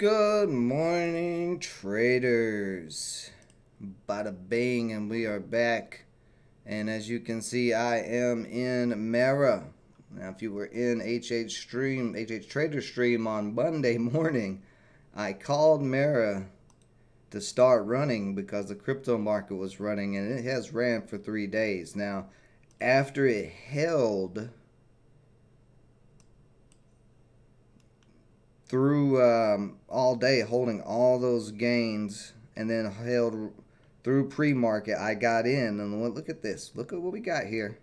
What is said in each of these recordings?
Good morning, traders. Bada bing, and we are back. And as you can see, I am in Mara. Now, if you were in HH Trader Stream on Monday morning, I called Mara to start running because the crypto market was running, and it has ran for 3 days. Now, after it held through all day, holding all those gains, and then held through pre-market, I got in, and look at this. Look at what we got here.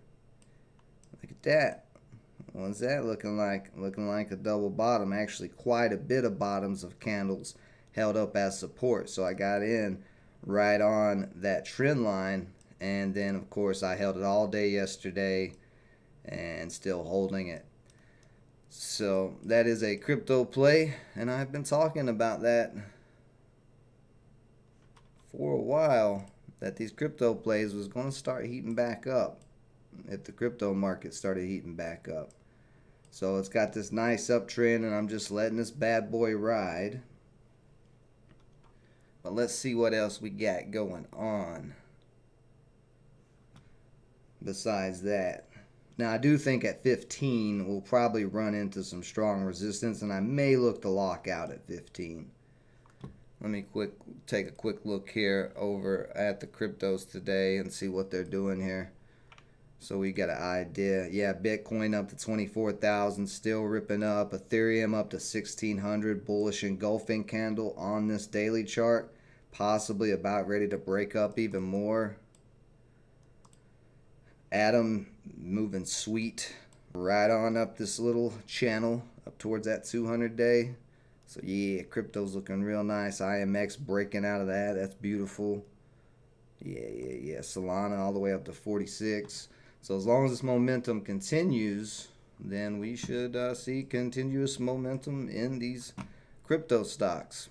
Look at that. What's that looking like? Looking like a double bottom. Actually, quite a bit of bottoms of candles held up as support. So I got in right on that trend line, and then of course I held it all day yesterday and still holding it. So that is a crypto play, and I've been talking about that for a while, that these crypto plays was going to start heating back up if the crypto market started heating back up. So it's got this nice uptrend, and I'm just letting this bad boy ride. But let's see what else we got going on besides that. Now, I do think at 15, we'll probably run into some strong resistance, and I may look to lock out at 15. Let me take a quick look here over at the cryptos today and see what they're doing here, so we got an idea. Yeah, Bitcoin up to 24,000, still ripping up. Ethereum up to 1,600, bullish engulfing candle on this daily chart, possibly about ready to break up even more. Atom moving sweet right on up this little channel up towards that 200 day. So yeah, crypto's looking real nice. IMX breaking out of that. That's beautiful. Yeah. Solana all the way up to 46. So as long as this momentum continues, then we should see continuous momentum in these crypto stocks.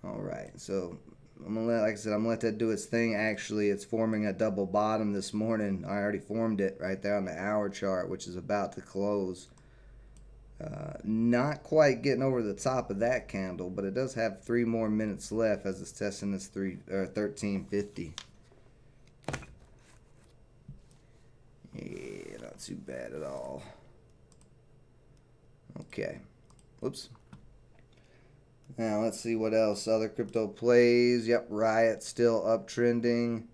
Alright, so I'm gonna let, like I said, I'm gonna let that do its thing. Actually, it's forming a double bottom this morning. I already formed it right there on the hour chart, which is about to close. Not quite getting over the top of that candle, but it does have 3 more minutes left as it's testing this 1350. Yeah, not too bad at all. Okay. Whoops. Now let's see what else. Other crypto plays. Yep, Riot still uptrending.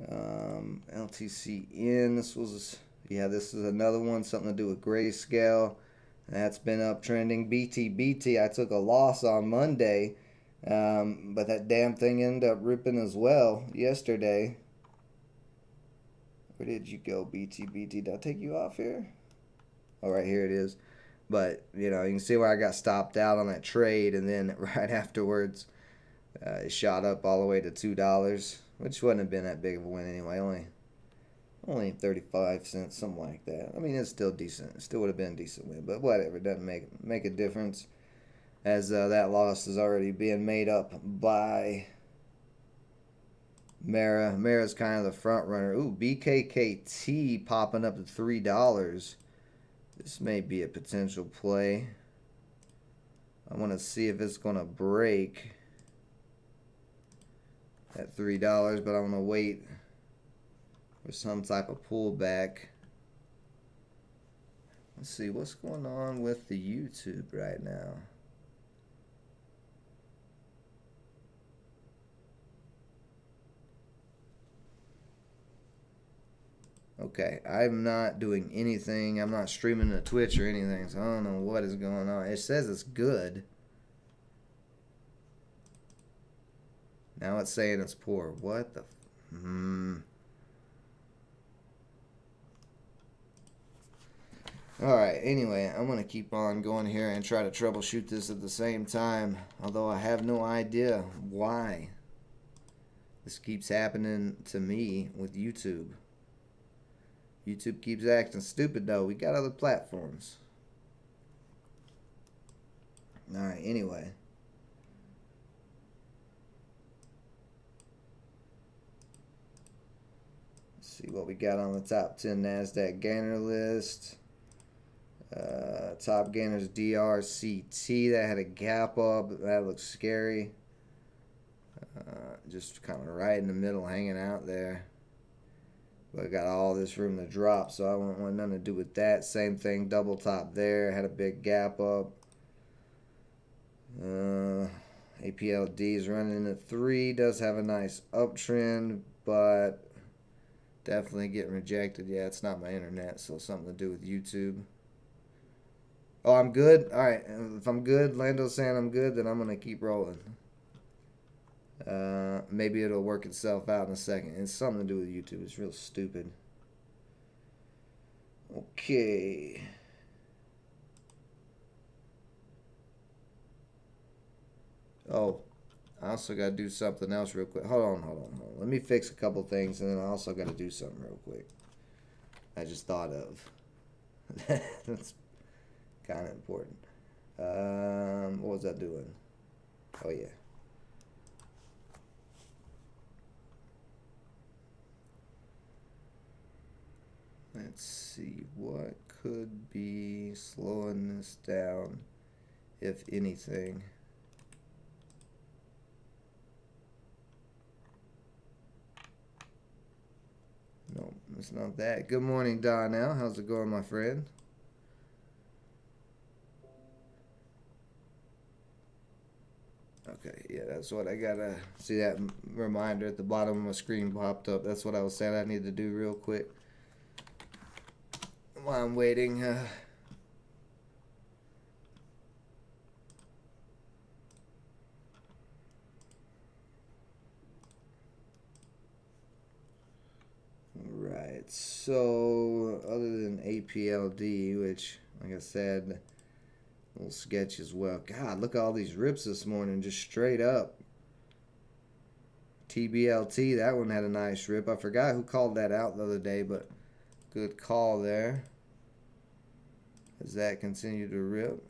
LTCN. This is another one. Something to do with Grayscale. That's been uptrending. BTBT. I took a loss on Monday, but that damn thing ended up ripping as well yesterday. Where did you go, BTBT? Did I take you off here? Oh, right here it is. But, you know, you can see where I got stopped out on that trade, and then right afterwards, it shot up all the way to $2, which wouldn't have been that big of a win anyway. Only 35 cents, something like that. I mean, it's still decent. It still would have been a decent win, but whatever. It doesn't make a difference, as that loss is already being made up by Mara. Mara's kind of the front runner. Ooh, BKKT popping up to $3. This may be a potential play. I want to see if it's going to break at $3, but I'm going to wait for some type of pullback. Let's see what's going on with the YouTube right now. Okay, I'm not doing anything. I'm not streaming to Twitch or anything, so I don't know what is going on. It says it's good. Now it's saying it's poor. What the? Alright, anyway, I'm going to keep on going here and try to troubleshoot this at the same time, although I have no idea why this keeps happening to me with YouTube. YouTube keeps acting stupid, though. We got other platforms. Alright, anyway. See what we got on the top 10 Nasdaq Gainer list. Top gainers DRCT. That had a gap up. That looks scary. Just kind of right in the middle, hanging out there. But I got all this room to drop, so I won't want nothing to do with that. Same thing, double top there. Had a big gap up. APLD is running at 3. Does have a nice uptrend, but definitely getting rejected. Yeah, it's not my internet, so something to do with YouTube. Oh, I'm good? Alright, if I'm good, Lando's saying I'm good, then I'm going to keep rolling. Maybe it'll work itself out in a second. It's something to do with YouTube. It's real stupid. Okay. Oh, I also got to do something else real quick. Hold on. Let me fix a couple things, and then I also got to do something real quick. I just thought of. That's kind of important. What was I doing? Oh, yeah. Let's see, what could be slowing this down, if anything? No, it's not that. Good morning, Donnell. How's it going, my friend? Okay, yeah, that's what I gotta see. That reminder at the bottom of my screen popped up. That's what I was saying I need to do real quick while I'm waiting. Right, so other than APLD, which, like I said, a little sketchy as well. God, look at all these rips this morning, just straight up. TBLT, that one had a nice rip. I forgot who called that out the other day, but good call there. As that continued to rip.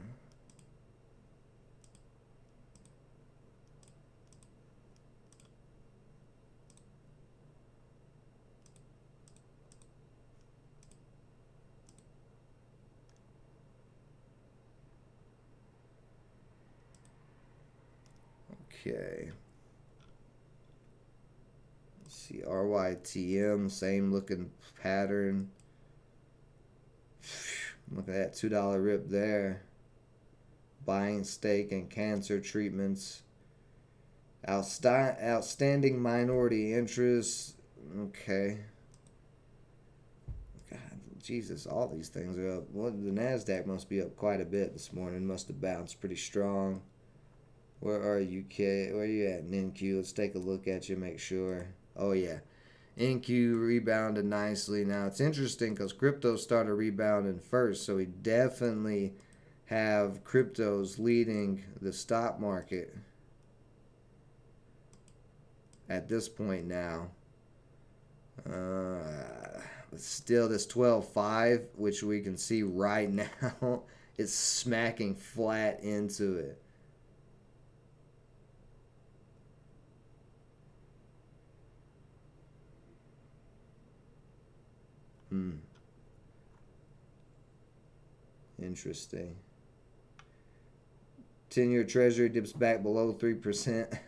Okay. Let's see, RYTM, same looking pattern. Look at that $2 rip there. Buying stake and cancer treatments. Outstanding minority interest. Okay. God, Jesus, all these things are up. Well, the Nasdaq must be up quite a bit this morning. Must have bounced pretty strong. Where are you, Where are you at, NQ? Let's take a look at you, make sure. Oh, yeah. NQ rebounded nicely. Now, it's interesting because crypto started rebounding first, so we definitely have cryptos leading the stock market at this point now. But still, this 12.5, which we can see right now, is smacking flat into it. Interesting. 10-year treasury dips back below 3%.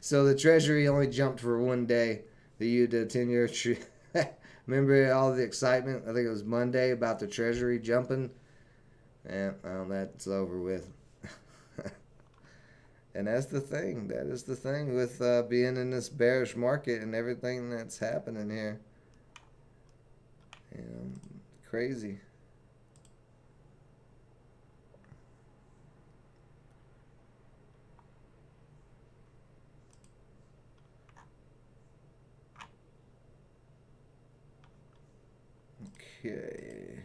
So the treasury only jumped for one day. The 10-year remember all the excitement? I think it was Monday about the treasury jumping. Yeah, well, that's over with. And that's the thing. That is the thing with being in this bearish market and everything that's happening here. You know, crazy. Okay.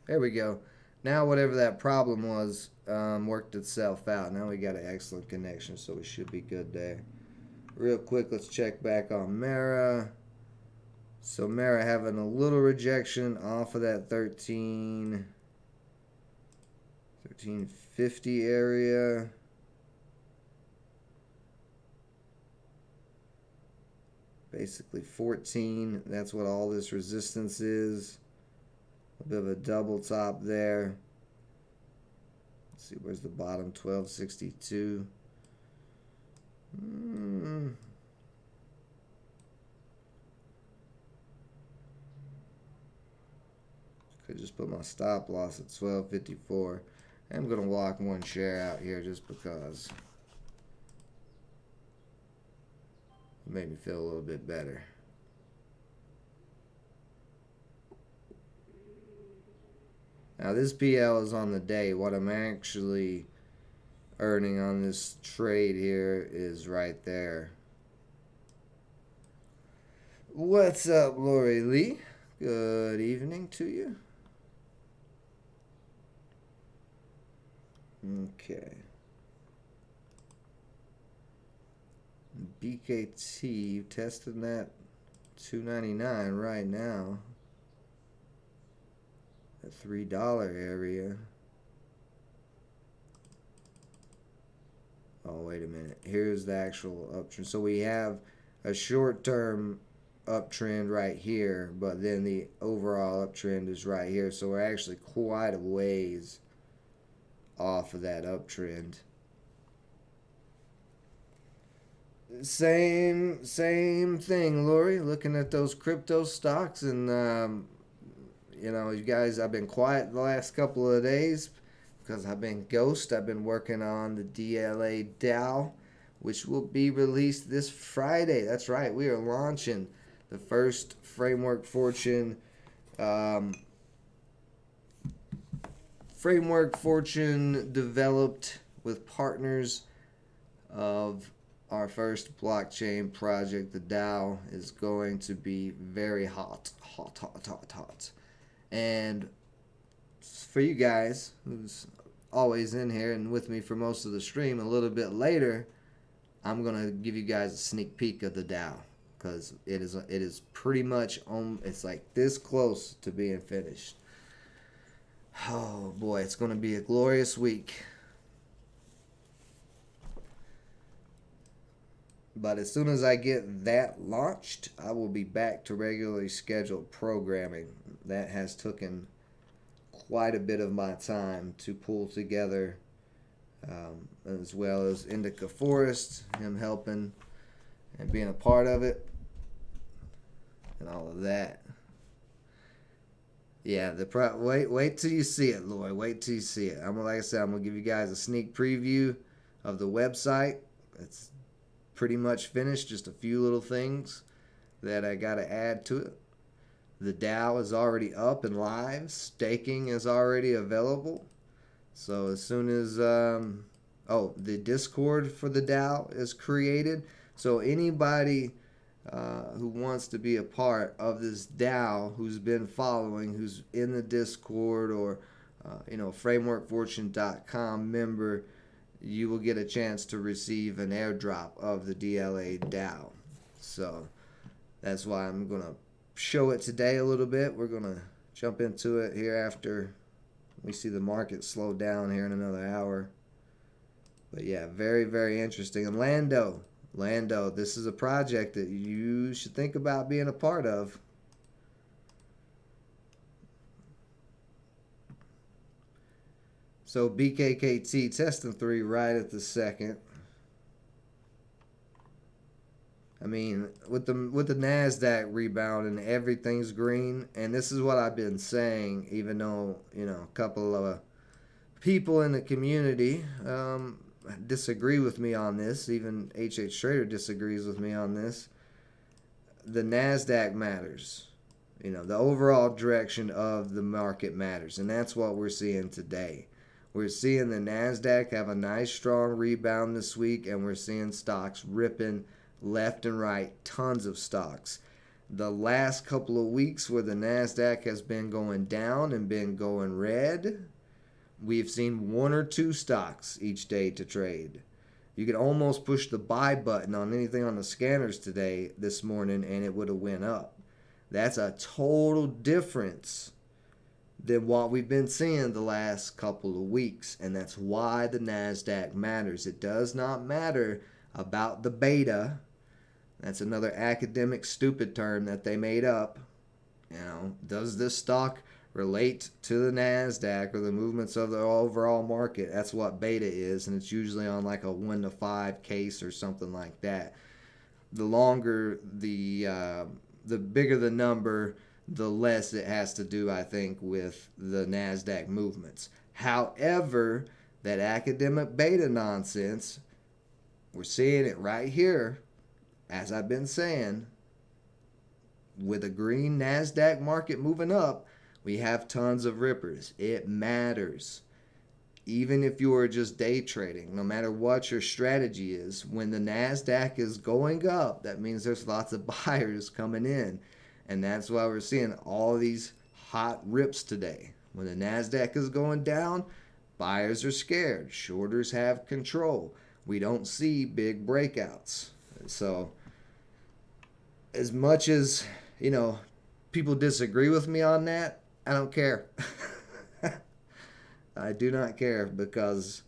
There we go. Now whatever that problem was worked itself out. Now we got an excellent connection, so we should be good there. Real quick, let's check back on Mara. So Mara having a little rejection off of that 1350 area. basically 14. That's what all this resistance is. A bit of a double top there. Let's see, where's the bottom? 1262. Could just put my stop loss at 1254. I'm going to walk one share out here just because it made me feel a little bit better. Now this PL is on the day. What I'm actually earning on this trade here is right there. What's up, Lori Lee? Good evening to you. Okay. BKT testing that 299 right now. The $3 area. Oh, wait a minute. Here's the actual uptrend. So we have a short-term uptrend right here, but then the overall uptrend is right here. So we're actually quite a ways off of that uptrend. Same thing, Lori. Looking at those crypto stocks, and you know, you guys, I've been quiet the last couple of days because I've been ghost. I've been working on the DLA DAO, which will be released this Friday. That's right. We are launching the first Framework Fortune developed with partners of our first blockchain project. The DAO is going to be very hot. And for you guys who's always in here and with me for most of the stream, a little bit later, I'm going to give you guys a sneak peek of the DAO, because it is pretty much it's like this close to being finished. Oh boy, it's going to be a glorious week. But as soon as I get that launched, I will be back to regularly scheduled programming. That has taken quite a bit of my time to pull together, as well as Indica Forest, him helping and being a part of it, and all of that. Yeah, wait till you see it, Lloyd. Wait till you see it. Like I said, I'm gonna give you guys a sneak preview of the website. It's pretty much finished. Just a few little things that I got to add to it. The DAO is already up and live. Staking is already available. So as soon as the Discord for the DAO is created. So anybody who wants to be a part of this DAO, who's been following, who's in the Discord, or frameworkfortune.com member, you will get a chance to receive an airdrop of the DLA DAO. So that's why I'm going to show it today a little bit. We're going to jump into it here after we see the market slow down here in another hour. But yeah, very, very interesting. And Lando, this is a project that you should think about being a part of. So BKKT testing 3 right at the second. I mean, with the Nasdaq rebound and everything's green, and this is what I've been saying, even though a couple of people in the community disagree with me on this. Even HH Trader disagrees with me on this. The Nasdaq matters. The overall direction of the market matters, and that's what we're seeing today. We're seeing the Nasdaq have a nice strong rebound this week, and we're seeing stocks ripping left and right, tons of stocks. The last couple of weeks where the Nasdaq has been going down and been going red, we've seen 1 or 2 stocks each day to trade. You could almost push the buy button on anything on the scanners this morning, and it would have went up. That's a total difference than what we've been seeing the last couple of weeks, and that's why the Nasdaq matters. It does not matter about the beta. That's another academic stupid term that they made up. You know, does this stock relate to the Nasdaq or the movements of the overall market? That's what beta is, and it's usually on like a 1 to 5 case or something like that. The longer the bigger the number, the less it has to do, I think, with the Nasdaq movements. However, that academic beta nonsense, we're seeing it right here, as I've been saying. With a green Nasdaq market moving up, we have tons of rippers. It matters. Even if you are just day trading, no matter what your strategy is, when the Nasdaq is going up, that means there's lots of buyers coming in. And that's why we're seeing all these hot rips today. When the Nasdaq is going down, buyers are scared. Shorters have control. We don't see big breakouts. So as much as, you know, people disagree with me on that, I don't care. I do not care, because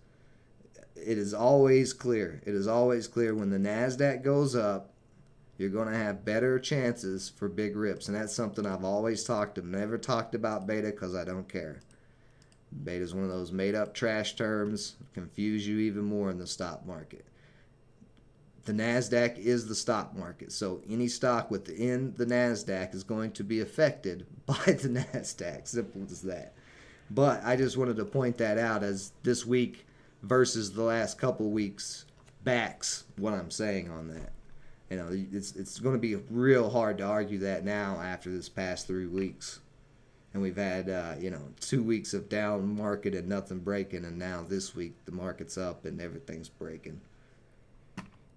it is always clear. It is always clear when the Nasdaq goes up, you're going to have better chances for big rips. And that's something I've always talked about. Never talked about beta because I don't care. Beta is one of those made up trash terms, confuse you even more in the stock market. The Nasdaq is the stock market, so any stock within the Nasdaq is going to be affected by the Nasdaq. Simple as that. But I just wanted to point that out, as this week versus the last couple weeks backs what I'm saying on that. You know, it's going to be real hard to argue that now after this past 3 weeks. And we've had, 2 weeks of down market and nothing breaking, and now this week the market's up and everything's breaking.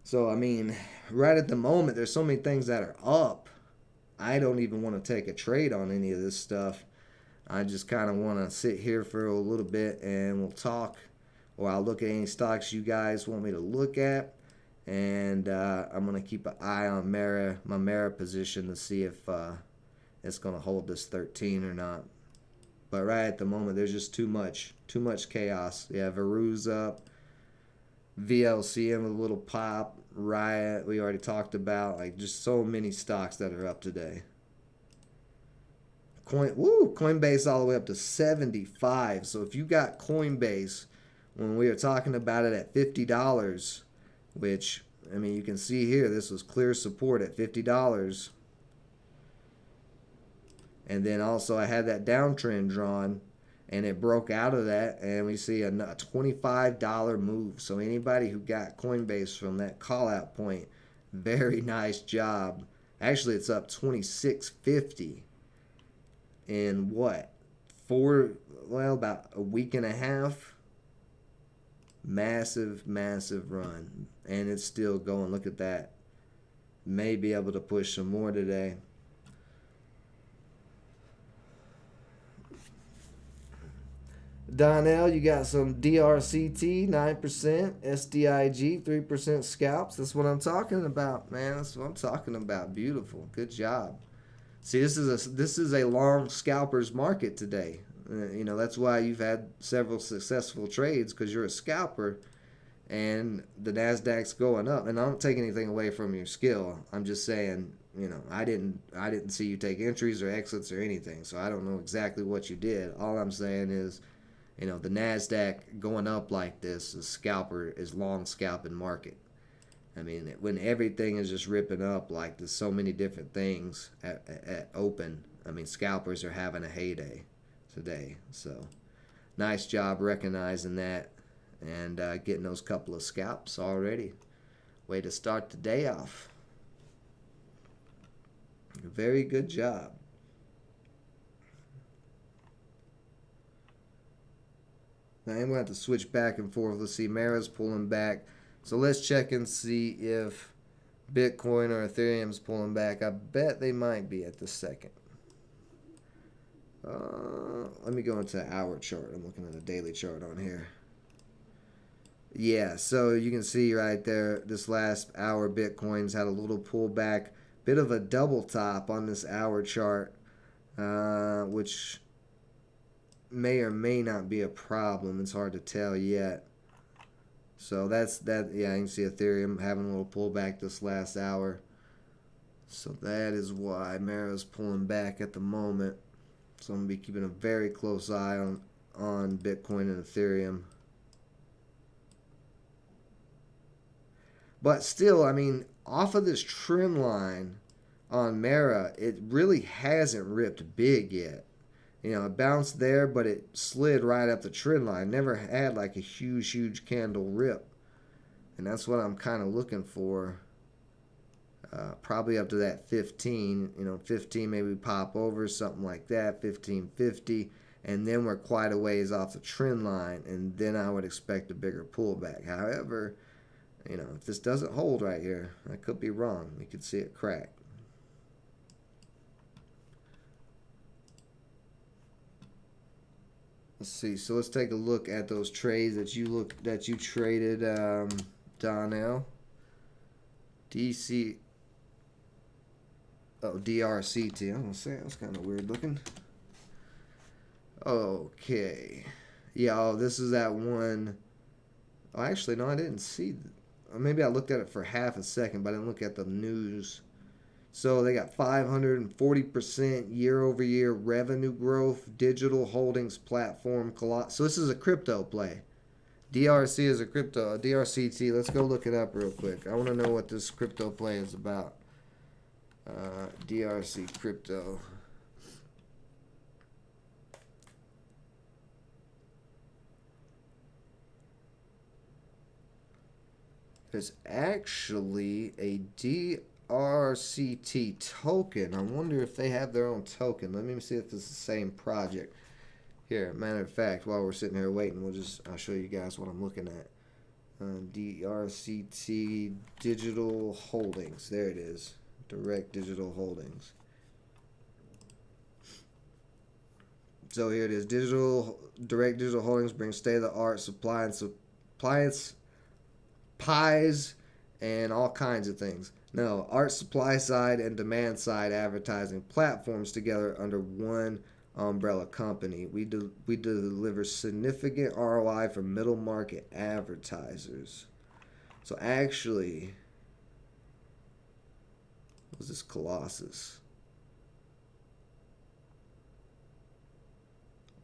So, I mean, right at the moment, there's so many things that are up. I don't even want to take a trade on any of this stuff. I just kind of want to sit here for a little bit and we'll talk. Or I'll look at any stocks you guys want me to look at. And I'm going to keep an eye on my Mara position to see if it's going to hold this 13 or not. But right at the moment, there's just too much chaos. Yeah, Veru's up. VLCM with a little pop. Riot, we already talked about. Like, just so many stocks that are up today. Coinbase all the way up to 75. So if you got Coinbase, when we were talking about it at $50, which, I mean, you can see here, this was clear support at $50. And then also I had that downtrend drawn, and it broke out of that, and we see a $25 move. So anybody who got Coinbase from that call out point, very nice job. Actually, it's up $26.50 in what? About a week and a half. Massive run. And it's still going. Look at that. May be able to push some more today. Donnell, you got some DRCT, 9%, SDIG, 3% scalps. That's what I'm talking about, man. That's what I'm talking about. Beautiful. Good job. See, this is a long scalpers market today. That's why you've had several successful trades, because you're a scalper and the Nasdaq's going up. And I don't take anything away from your skill. I'm just saying, I didn't see you take entries or exits or anything, so I don't know exactly what you did. All I'm saying is, the Nasdaq going up like this is long scalping market. I mean, when everything is just ripping up like there's so many different things at open, I mean, scalpers are having a heyday today. So, nice job recognizing that and getting those couple of scalps already. Way to start the day off. Very good job. Now I'm going to have to switch back and forth. Let's see, Mara's pulling back. So let's check and see if Bitcoin or Ethereum's pulling back. I bet they might be at the second. Let me go into the hour chart. I'm looking at the daily chart on here. Yeah, so you can see right there, this last hour, Bitcoin's had a little pullback. Bit of a double top on this hour chart, which may or may not be a problem. It's hard to tell yet. So that's that. Yeah, you can see Ethereum having a little pullback this last hour. So that is why Mara's pulling back at the moment. So I'm going to be keeping a very close eye on Bitcoin and Ethereum. But still, I mean, off of this trend line on Mara, it really hasn't ripped big yet. You know, it bounced there, but it slid right up the trend line. Never had like a huge candle rip. And that's what I'm kind of looking for. Probably up to that 15. You know, 15 maybe pop over, something like that. 15.50. And then we're quite a ways off the trend line. And then I would expect a bigger pullback. However, you know, if this doesn't hold right here, I could be wrong. We could see it crack. Let's see. So let's take a look at those trades that you traded, Donnell. DRCT. I'm gonna say that's kind of weird looking. Okay. Yeah. Oh, this is that one. Oh, actually, no, I didn't see. Maybe I looked at it for half a second, but I didn't look at the news. So they got 540% year-over-year revenue growth, digital holdings platform. So this is a crypto play. DRC is a crypto, DRCT. Let's go look it up real quick. I want to know what this crypto play is about. DRC crypto. There's actually a DRCT token. I wonder if they have their own token. Let me see if it's the same project. Here, matter of fact, while we're sitting here waiting, I'll show you guys what I'm looking at. DRCT Digital Holdings. There it is. Direct Digital Holdings. So here it is. Direct Digital Holdings brings state-of-the-art supply and pies and all kinds of things. No, art supply side and demand side advertising platforms together under one umbrella company. We deliver significant ROI for middle market advertisers. So actually, what was this Colossus?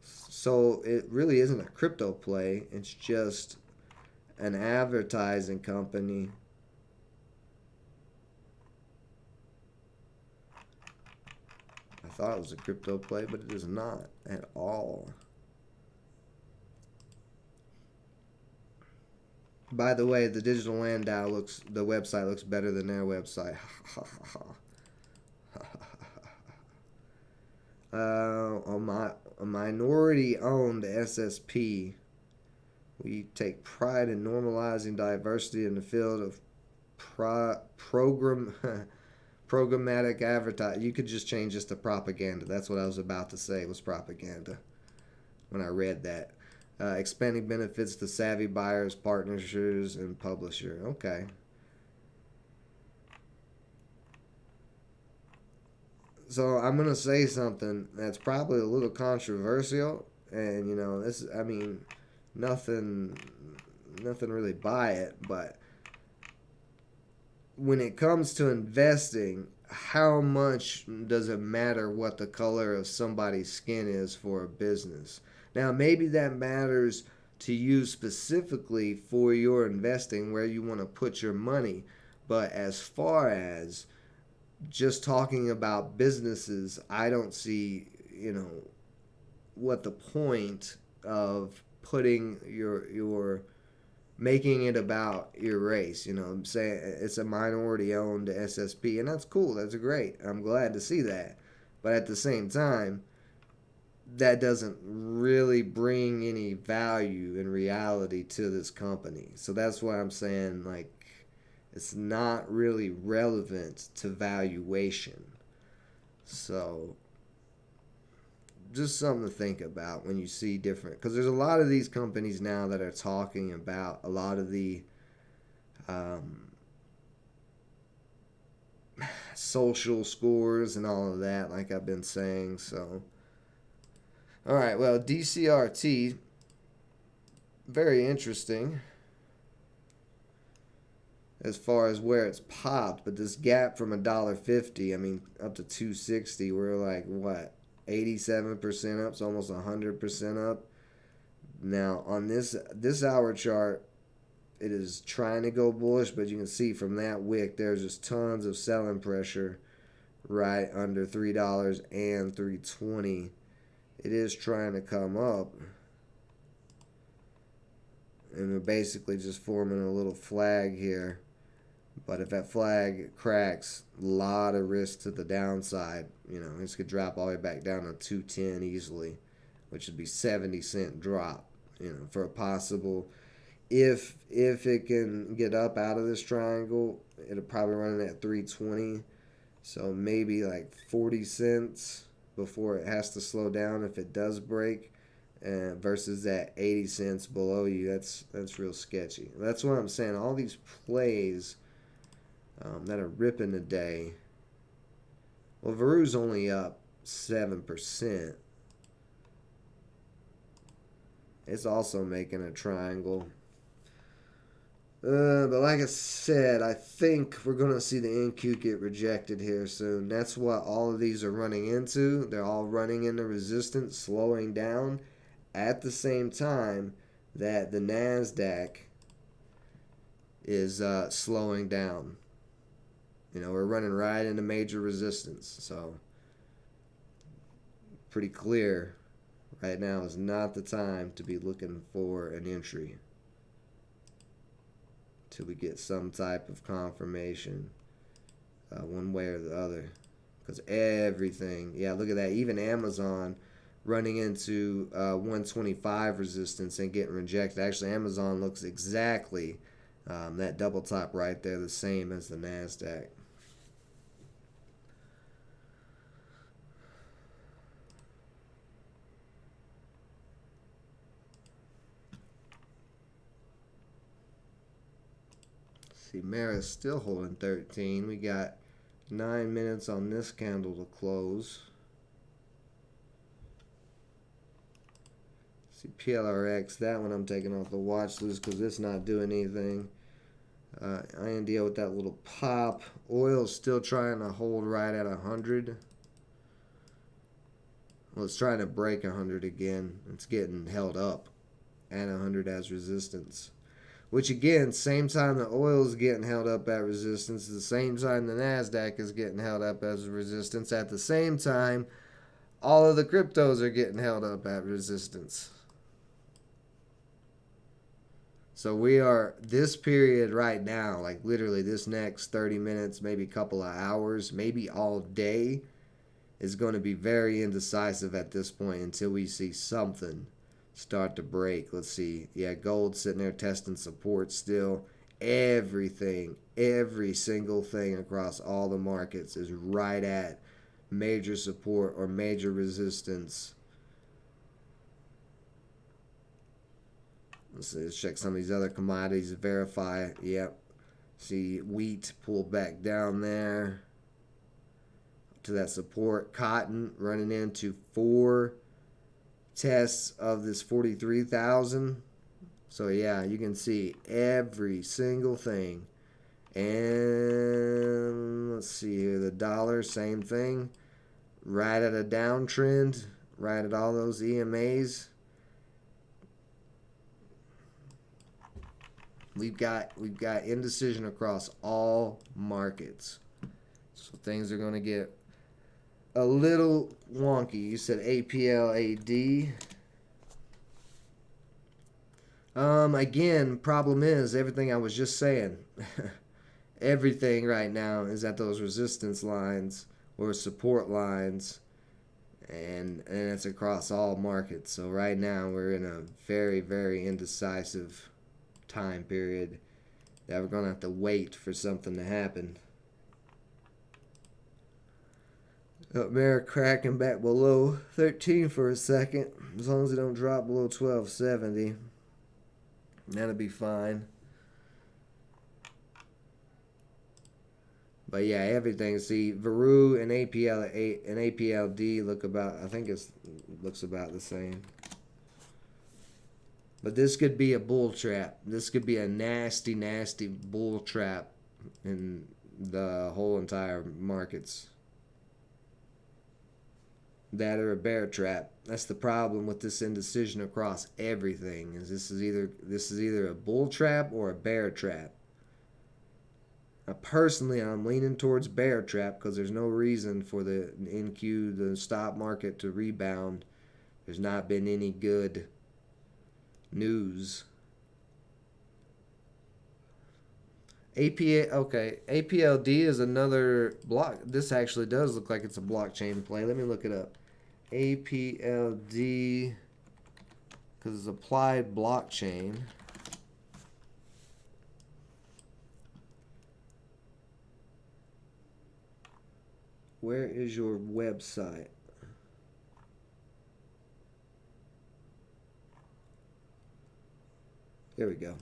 So it really isn't a crypto play. It's just an advertising company. I thought it was a crypto play, but it is not at all. By the way, the Digital Landau the website looks better than their website. A minority-owned SSP. We take pride in normalizing diversity in the field of programmatic advertising. You could just change this to propaganda. That's what I was about to say was propaganda when I read that. Expanding benefits to savvy buyers, partners, and publisher. Okay. So I'm gonna say something that's probably a little controversial, and you know this. I mean, nothing really by it, but when it comes to investing, how much does it matter what the color of somebody's skin is for a business? Now, maybe that matters to you specifically for your investing, where you want to put your money. But as far as just talking about businesses, I don't see, you know, what the point of putting your making it about your race. You know, I'm saying it's a minority owned SSP, and that's cool. That's great. I'm glad to see that. But at the same time, that doesn't really bring any value in reality to this company. So that's why I'm saying, like, it's not really relevant to valuation. So just something to think about when you see different, because there's a lot of these companies now that are talking about a lot of the social scores and all of that, like I've been saying. So all right, well, DCRT, very interesting. as far as where it's popped, but this gap from $1.50, I mean, up to 260, we're like, what, 87% up, so almost 100% up. Now, on this hour chart, it is trying to go bullish, but you can see from that wick, there's just tons of selling pressure right under $3 and $3.20. It is trying to come up. And we're basically just forming a little flag here. But if that flag cracks, a lot of risk to the downside. You know, this could drop all the way back down to 210 easily, which would be 70-cent drop. You know, for a possible, if it can get up out of this triangle, it'll probably run at 320. So maybe like 40 cents before it has to slow down if it does break. Versus that 80 cents below you, that's real sketchy. That's what I'm saying. All these plays that are ripping today. Well, Veru's only up 7%. It's also making a triangle. But like I said, I think we're going to see the NQ get rejected here soon. That's what all of these are running into. They're all running into resistance, slowing down at the same time that the Nasdaq is slowing down. You know, we're running right into major resistance. So, pretty clear right now is not the time to be looking for an entry till we get some type of confirmation one way or the other. Because everything, yeah, look at that. Even Amazon running into 125 resistance and getting rejected. Actually, Amazon looks exactly that double top right there, the same as the Nasdaq. See, Mara's still holding 13. We got 9 minutes on this candle to close. See, PLRX, that one I'm taking off the watch list because it's not doing anything. INDO with that little pop. Oil's still trying to hold right at 100. Well, it's trying to break 100 again. It's getting held up at 100 as resistance. Which again, same time the oil is getting held up at resistance, the same time the Nasdaq is getting held up as resistance, at the same time all of the cryptos are getting held up at resistance. So we are, this period right now, like literally this next 30 minutes, maybe a couple of hours, maybe all day, is going to be very indecisive at this point until we see something start to break. Let's see. Yeah, gold sitting there testing support still. Everything, every single thing across all the markets is right at major support or major resistance. Let's see, let's check some of these other commodities to verify. Yep. See wheat pull back down there to that support. Cotton running into 4 tests of this 43,000. So yeah, you can see every single thing. And let's see here, the dollar, same thing. Right at a downtrend, right at all those EMAs. We've got indecision across all markets. So things are going to get a little wonky. You said APLAD. Again, problem is everything I was just saying. Everything right now is at those resistance lines or support lines, and it's across all markets. So right now we're in a very, very indecisive time period that we're going to have to wait for something to happen. Up there cracking back below 13 for a second. As long as it don't drop below 1270, that'll be fine. But yeah, everything. See, Veru and APLD look about, I think it looks about the same. But this could be a bull trap. This could be a nasty, nasty bull trap in the whole entire markets. That or a bear trap. That's the problem with this indecision across everything. Is this is either a bull trap or a bear trap. Personally, I'm leaning towards bear trap because there's no reason for the NQ, the stock market, to rebound. There's not been any good news. APLD is another block. This actually does look like it's a blockchain play. Let me look it up. APLD, because it's applied blockchain. Where is your website? There we go.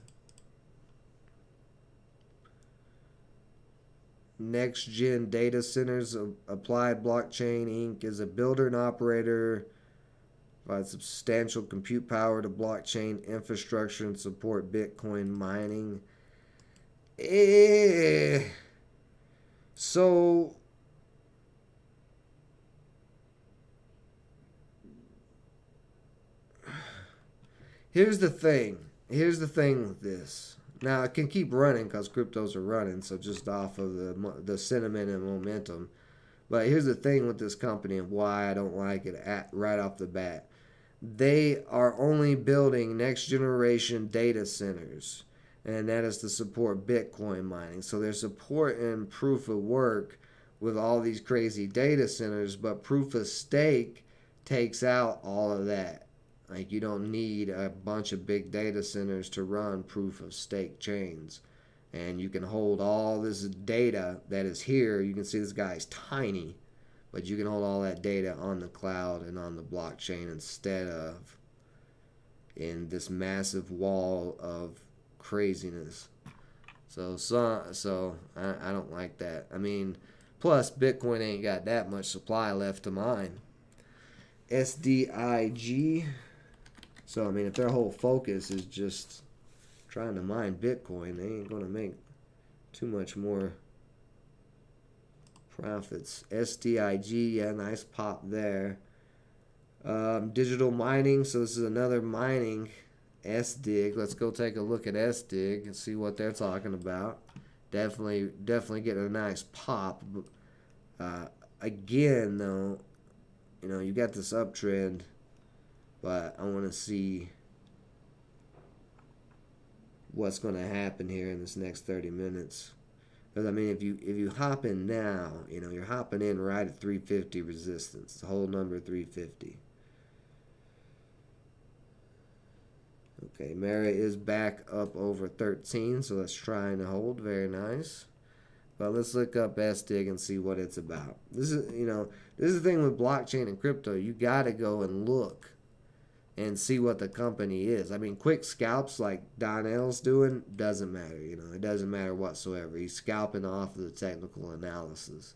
Next Gen Data Centers Applied Blockchain Inc. is a builder and operator, provides substantial compute power to blockchain infrastructure and support Bitcoin mining. So here's the thing. Here's the thing with this. Now it can keep running because cryptos are running, so just off of the sentiment and momentum. But here's the thing with this company and why I don't like it right off the bat. They are only building next generation data centers, and that is to support Bitcoin mining. So they're supporting proof of work with all these crazy data centers, but proof of stake takes out all of that. Like, you don't need a bunch of big data centers to run proof of stake chains. And you can hold all this data that is here. You can see this guy's tiny, but you can hold all that data on the cloud and on the blockchain instead of in this massive wall of craziness. So I don't like that. I mean, plus Bitcoin ain't got that much supply left to mine. SDIG. So, I mean, if their whole focus is just trying to mine Bitcoin, they ain't going to make too much more profits. SDIG, yeah, nice pop there. Digital mining, so this is another mining. SDIG, let's go take a look at SDIG and see what they're talking about. Definitely getting a nice pop. Again, though, you got this uptrend. But I want to see what's going to happen here in this next 30 minutes. Because, I mean, if you hop in now, you're hopping in right at 350 resistance. The whole number 350. Okay, Mara is back up over 13, so let's try and hold. Very nice. But let's look up SDIG and see what it's about. This is the thing with blockchain and crypto. You got to go and look and see what the company is. I mean, quick scalps like Donnell's doing doesn't matter. It doesn't matter whatsoever. He's scalping off of the technical analysis.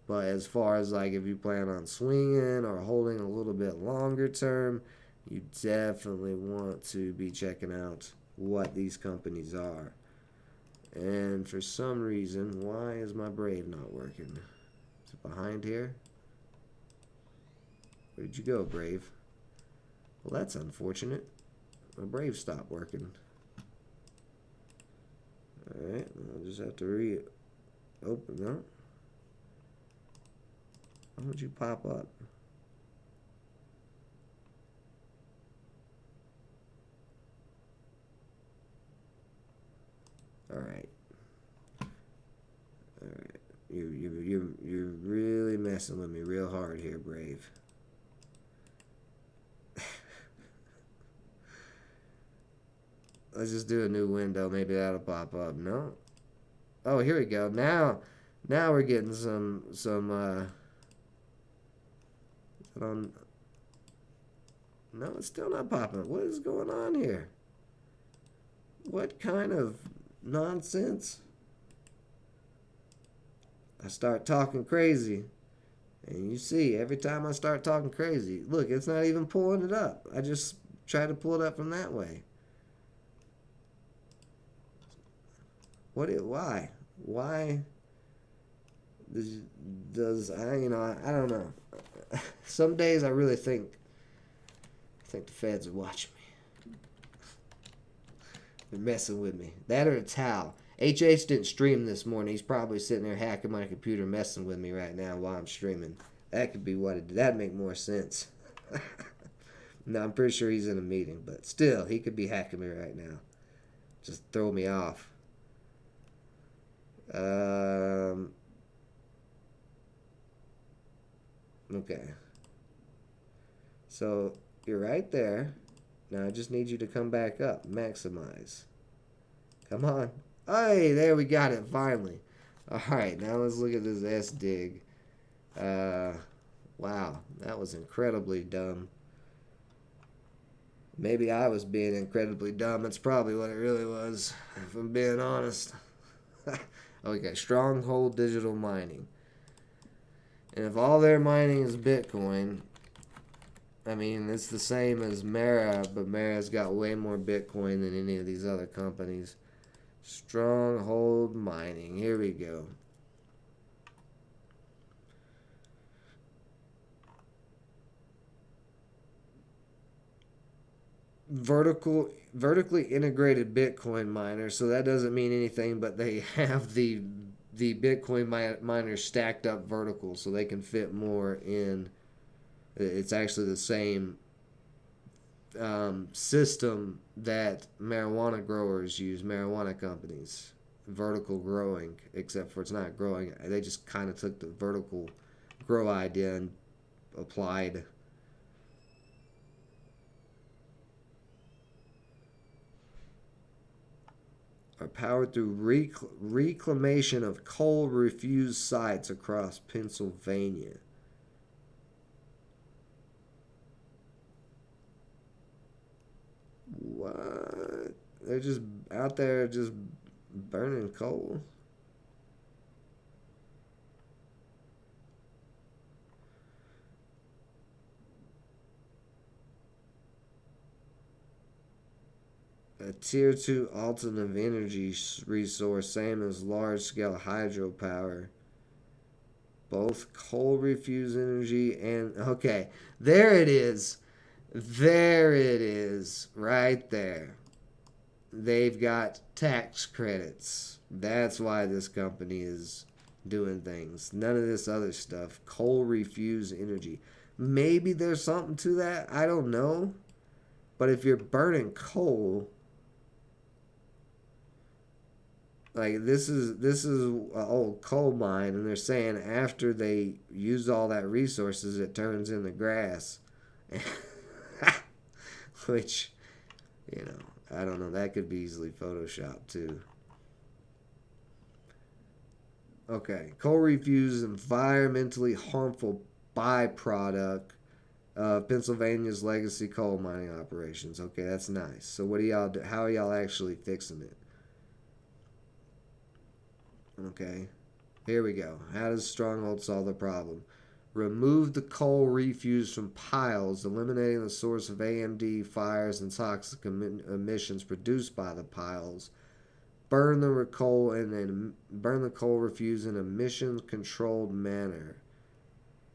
But as far as like if you plan on swinging or holding a little bit longer term, you definitely want to be checking out what these companies are. And for some reason, why is my Brave not working? Is it behind here? Where did you go, Brave? Well, that's unfortunate. My Brave stopped working. Alright, I'll just have to reopen that. Why don't you pop up? Alright. Alright. You're really messing with me real hard here, Brave. Let's just do a new window. Maybe that'll pop up. No. Oh, here we go. Now we're getting some no, it's still not popping. What is going on here? What kind of nonsense? I start talking crazy. And you see, every time I start talking crazy, look, it's not even pulling it up. I just try to pull it up from that way. Why? Why does I don't know. Some days I really think the feds are watching me. They're messing with me. That or it's Hal. HH didn't stream this morning. He's probably sitting there hacking my computer, messing with me right now while I'm streaming. That could be what it did. That'd make more sense. No, I'm pretty sure he's in a meeting, but still, he could be hacking me right now. Just throw me off. Okay. So, you're right there. Now I just need you to come back up. Maximize. Come on. Hey, there we got it, finally. Alright, now let's look at this S-Dig. Wow, that was incredibly dumb. Maybe I was being incredibly dumb. That's probably what it really was, if I'm being honest. Okay, Stronghold Digital Mining. And if all their mining is Bitcoin, I mean, it's the same as Mara, but Mara's got way more Bitcoin than any of these other companies. Stronghold Mining. Here we go. Vertically integrated Bitcoin miner. So that doesn't mean anything, but they have the Bitcoin miners stacked up vertical, so they can fit more in. It's actually the same system that marijuana growers use, marijuana companies. Vertical growing, except for it's not growing. They just kind of took the vertical grow idea and applied. Are powered through reclamation of coal refuse sites across Pennsylvania. What? They're just out there just burning coal? A tier 2 alternative energy resource, same as large-scale hydropower. Both coal refuse energy and... Okay, there it is. There it is. Right there. They've got tax credits. That's why this company is doing things. None of this other stuff. Coal refuse energy. Maybe there's something to that. I don't know. But if you're burning coal... Like, this is an old coal mine, and they're saying after they use all that resources, it turns into grass. Which, I don't know. That could be easily photoshopped, too. Okay. Coal refuse, environmentally harmful byproduct of Pennsylvania's legacy coal mining operations. Okay, that's nice. So what do y'all do? How are y'all actually fixing it? Okay, here we go. How does Stronghold solve the problem? Remove the coal refuse from piles, eliminating the source of AMD, fires, and toxic emissions produced by the piles. Burn the coal refuse in a emission-controlled manner.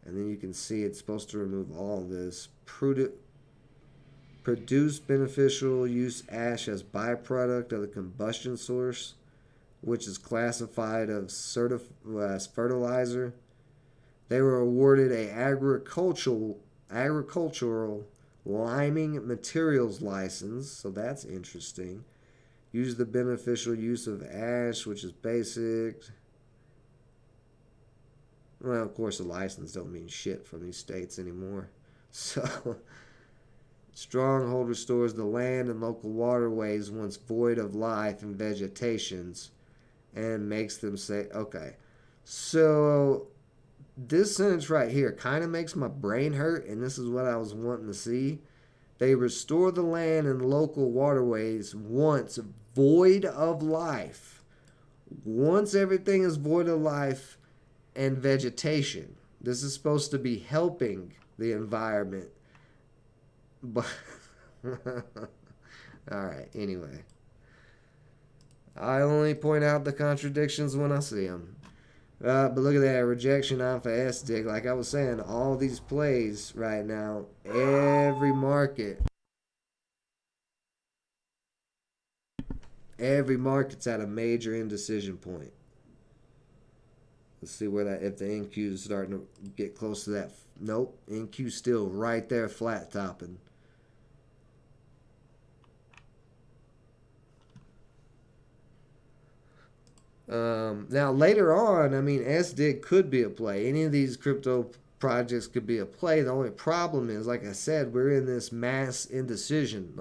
And then you can see it's supposed to remove all of this. Produce beneficial use ash as byproduct of the combustion source, which is classified as fertilizer. They were awarded a agricultural liming materials license, so that's interesting. Use the beneficial use of ash, which is basic. Well, of course, the license don't mean shit from these states anymore. So, Stronghold restores the land and local waterways once void of life and vegetations, and makes them say, okay. So, this sentence right here kind of makes my brain hurt, and this is what I was wanting to see. They restore the land and local waterways once void of life. Once everything is void of life and vegetation. This is supposed to be helping the environment. But, alright, anyway. I only point out the contradictions when I see them. But look at that rejection off of SDIG. Like I was saying, all these plays right now, every market's at a major indecision point. Let's see where that, if the NQ is starting to get close to that. Nope, NQ still right there, flat topping. Now later on, I mean, SDIG could be a play. Any of these crypto projects could be a play. The only problem is, like I said, we're in this mass indecision.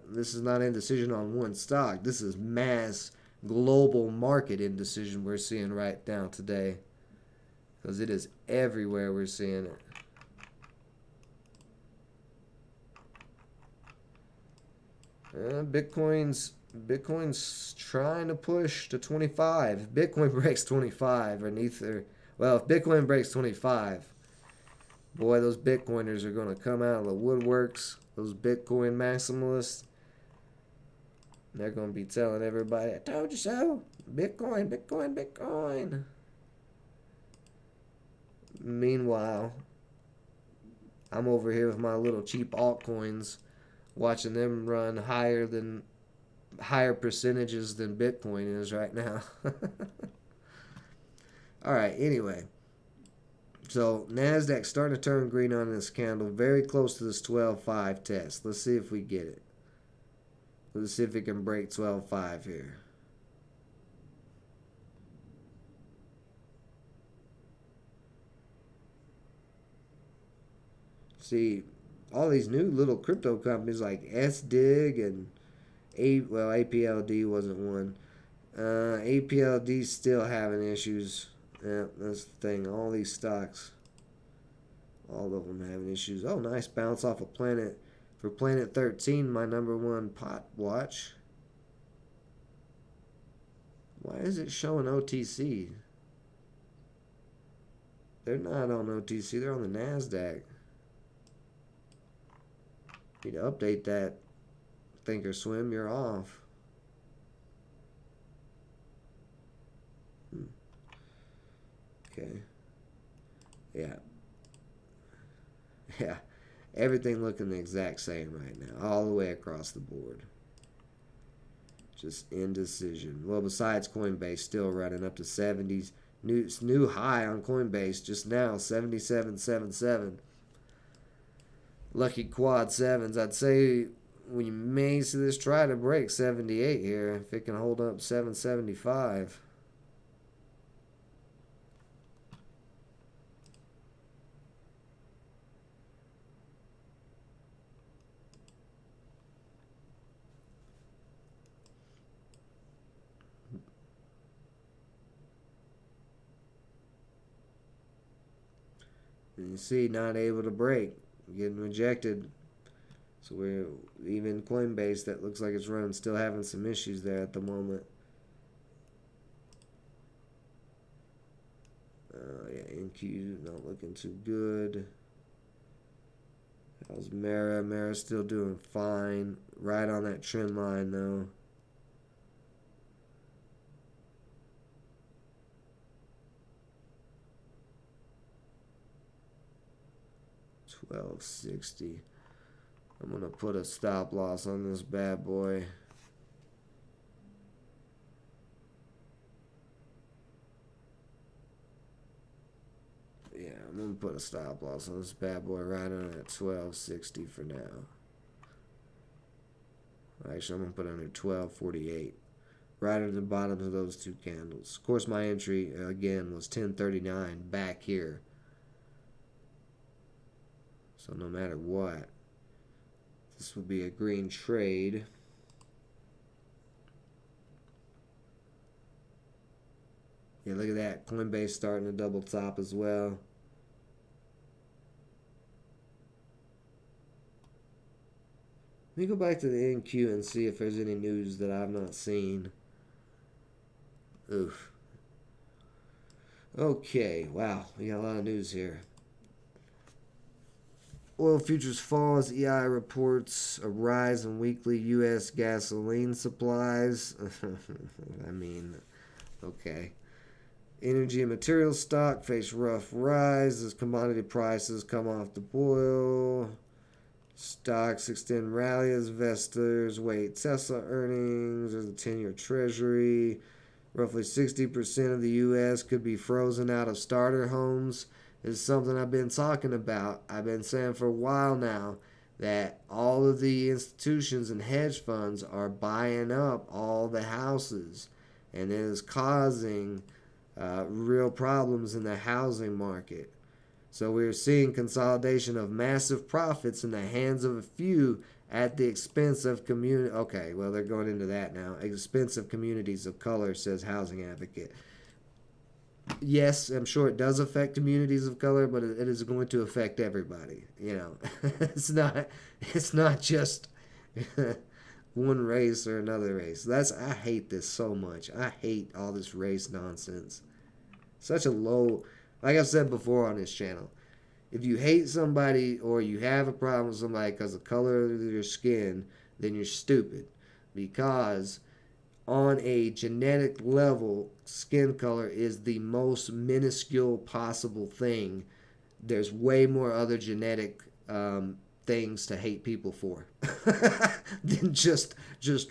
This is not indecision on one stock. This is mass global market indecision we're seeing right now today, because it is everywhere we're seeing it. Bitcoin's trying to push to 25. If Bitcoin breaks 25 or Ether, well, if Bitcoin breaks 25, boy, those Bitcoiners are going to come out of the woodworks. Those Bitcoin maximalists, they're going to be telling everybody, I told you so. Bitcoin, Bitcoin, Bitcoin. Meanwhile, I'm over here with my little cheap altcoins, watching them run higher percentages than Bitcoin is right now. All right, anyway. So Nasdaq starting to turn green on this candle, very close to this 12.5 test. Let's see if we get it. Let's see if it can break 12.5 here. See, all these new little crypto companies like SDIG and APLD wasn't one. APLD still having issues. Yeah, that's the thing. All these stocks, all of them having issues. Oh, nice bounce off of Planet. For Planet 13, my number one pot watch. Why is it showing OTC? They're not on OTC. They're on the Nasdaq. Need to update that. Thinkorswim, you're off. Okay. Yeah. Yeah. Everything looking the exact same right now. All the way across the board. Just indecision. Well, besides Coinbase still running up to 70s. New high on Coinbase just now, 77.77. Lucky quad sevens. I'd say we may see this try to break 78 here if it can hold up 775. And you see, not able to break, getting rejected. So we're even Coinbase, that looks like it's running, still having some issues there at the moment. Yeah, NQ not looking too good. How's Mara? Mara's still doing fine. Right on that trend line though. $12.60. I'm gonna put a stop loss on this bad boy. Yeah, I'm gonna put a stop loss on this bad boy right on at 12.60 for now. Actually, I'm gonna put it under 12.48, right at the bottom of those two candles. Of course, my entry again was 10.39 back here. So no matter what, this would be a green trade. Yeah, look at that. Coinbase starting to double top as well. Let me go back to the NQ and see if there's any news that I've not seen. Oof. Okay, wow. We got a lot of news here. Oil futures fall as EI reports a rise in weekly U.S. gasoline supplies. I mean, okay. Energy and materials stock face rough rise as commodity prices come off the boil. Stocks extend rally as investors wait Tesla earnings. There's a 10-year treasury. Roughly 60% of the U.S. could be frozen out of starter homes. This is something I've been talking about. I've been saying for a while now that all of the institutions and hedge funds are buying up all the houses, and it is causing real problems in the housing market. So we're seeing consolidation of massive profits in the hands of a few at the expense of community. Okay, well, they're going into that now. Expense of communities of color, says housing advocate. Yes, I'm sure it does affect communities of color, but it is going to affect everybody. You know, it's not just one race or another race. I hate this so much. I hate all this race nonsense. Such a low, like I've said before on this channel, if you hate somebody or you have a problem with somebody because of the color of their skin, then you're stupid. Because on a genetic level, skin color is the most minuscule possible thing. There's way more other genetic things to hate people for than just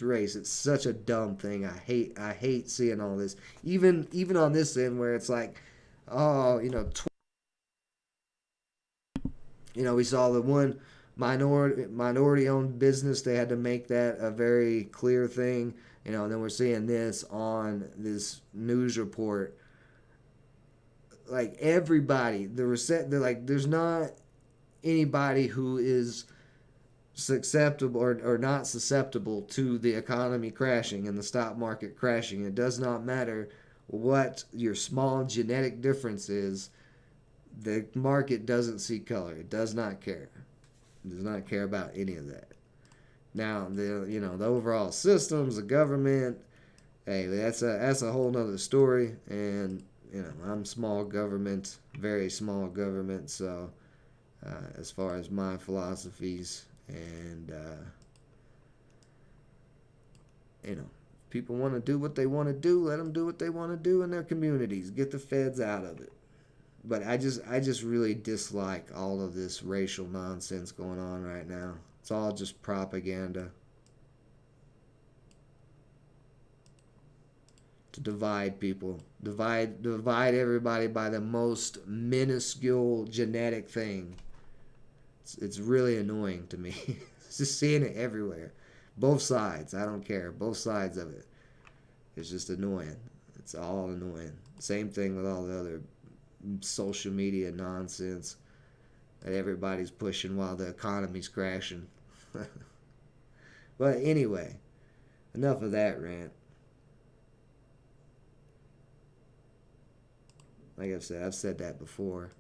race. It's such a dumb thing. I hate seeing all this. Even on this end where it's like, oh, we saw the one minority owned business. They had to make that a very clear thing. And then we're seeing this on this news report. Like everybody, they're like, there's not anybody who is susceptible or not susceptible to the economy crashing and the stock market crashing. It does not matter what your small genetic difference is. The market doesn't see color. It does not care. It does not care about any of that. Now, the overall systems, the government, hey, that's a whole nother story. And I'm small government, very small government. So, as far as my philosophies, and people want to do what they want to do, let them do what they want to do in their communities. Get the feds out of it. But I just really dislike all of this racial nonsense going on right now. It's all just propaganda to divide people, divide everybody by the most minuscule genetic thing. It's really annoying to me. Just seeing it everywhere, both sides. I don't care, both sides of it. It's just annoying. It's all annoying. Same thing with all the other social media nonsense that everybody's pushing while the economy's crashing. But anyway, enough of that rant. Like I've said that before.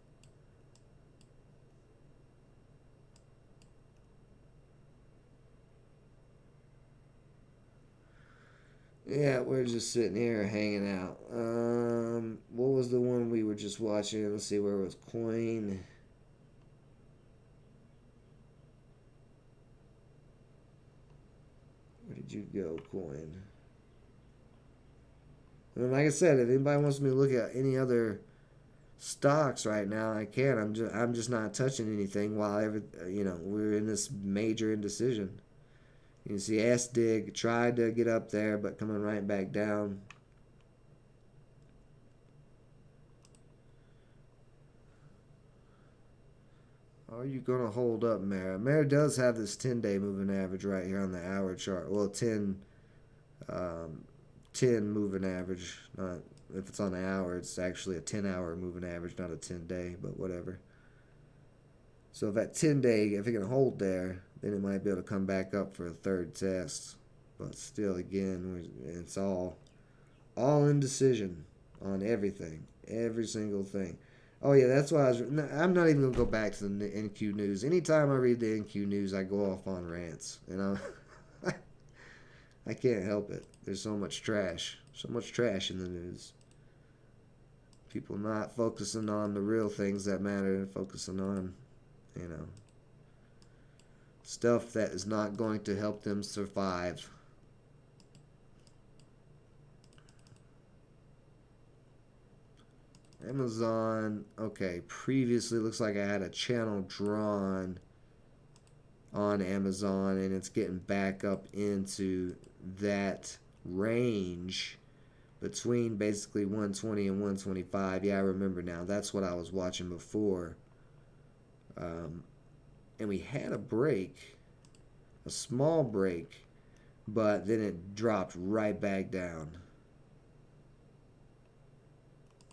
Yeah, we're just sitting here hanging out. What was the one we were just watching? Let's see, where was Coin? Where did you go, Coin? And like I said, if anybody wants me to look at any other stocks right now, I can. I'm just not touching anything while we're in this major indecision. You can see SDIG tried to get up there, but coming right back down. Are you going to hold up, Mara? Mara does have this 10-day moving average right here on the hour chart. Well, 10 moving average. Not if it's on the hour, it's actually a 10-hour moving average, not a 10-day, but whatever. So if that 10-day, if it can hold there, then it might be able to come back up for a third test. But still, again, it's all indecision on everything, every single thing. Oh yeah, that's why I'm not even gonna go back to the NQ news. Anytime I read the NQ news, I go off on rants, I can't help it. There's so much trash in the news. People not focusing on the real things that matter, focusing on, Stuff that is not going to help them survive. Amazon, okay, previously looks like I had a channel drawn on Amazon and it's getting back up into that range between basically 120 and 125. Yeah, I remember now. That's what I was watching before. And we had a break, a small break, but then it dropped right back down.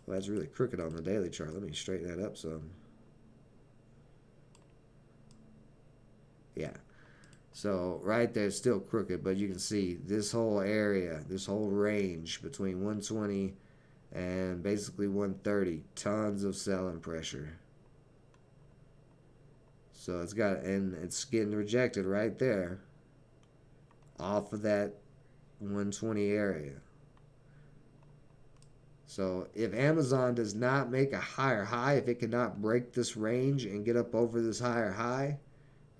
Well, that's really crooked on the daily chart. Let me straighten that up some. Yeah. So right there, it's still crooked, but you can see this whole area, this whole range between 120 and basically 130, tons of selling pressure. So it's got, and it's getting rejected right there off of that 120 area. So if Amazon does not make a higher high, if it cannot break this range and get up over this higher high,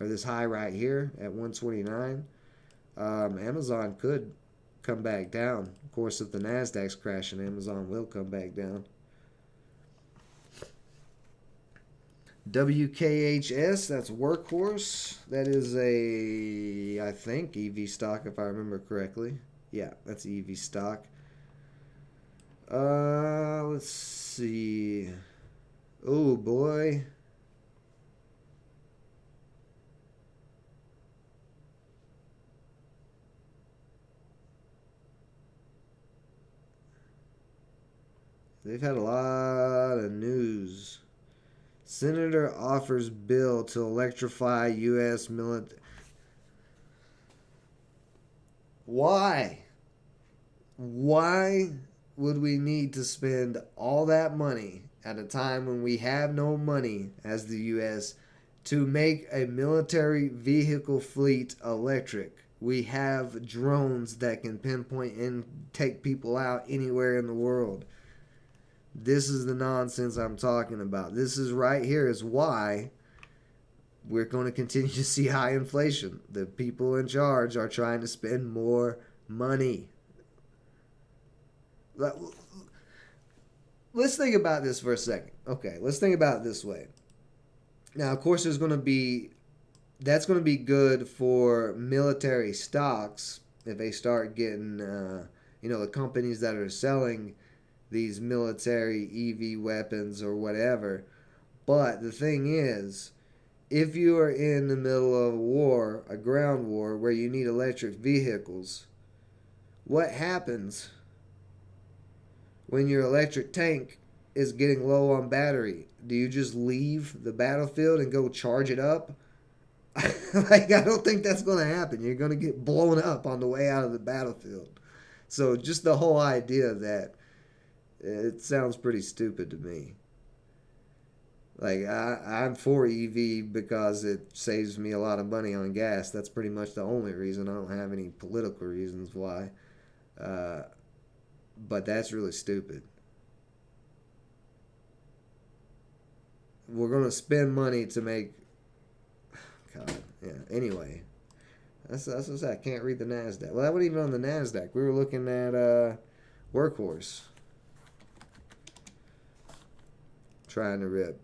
or this high right here at 129, Amazon could come back down. Of course, if the Nasdaq's crashing, Amazon will come back down. WKHS, that's Workhorse. That is a, I think, EV stock, if I remember correctly. Yeah, that's EV stock. Let's see. Oh boy. They've had a lot of news. Senator offers bill to electrify U.S. military. Why? Why would we need to spend all that money at a time when we have no money as the U.S. to make a military vehicle fleet electric? We have drones that can pinpoint and take people out anywhere in the world. This is the nonsense I'm talking about. This is right here is why we're going to continue to see high inflation. The people in charge are trying to spend more money. Let's think about this for a second. Okay, let's think about it this way. Now, of course, that's going to be good for military stocks if they start getting, the companies that are selling these military EV weapons or whatever. But the thing is, if you are in the middle of a war, a ground war, where you need electric vehicles, what happens when your electric tank is getting low on battery? Do you just leave the battlefield and go charge it up? I don't think that's going to happen. You're going to get blown up on the way out of the battlefield. So just the whole idea that, it sounds pretty stupid to me. I'm for EV because it saves me a lot of money on gas. That's pretty much the only reason. I don't have any political reasons why. But that's really stupid. We're going to spend money to make... God, yeah. Anyway, that's what I said. I can't read the Nasdaq. Well, that wasn't even on the Nasdaq. We were looking at Workhorse. Trying to rip.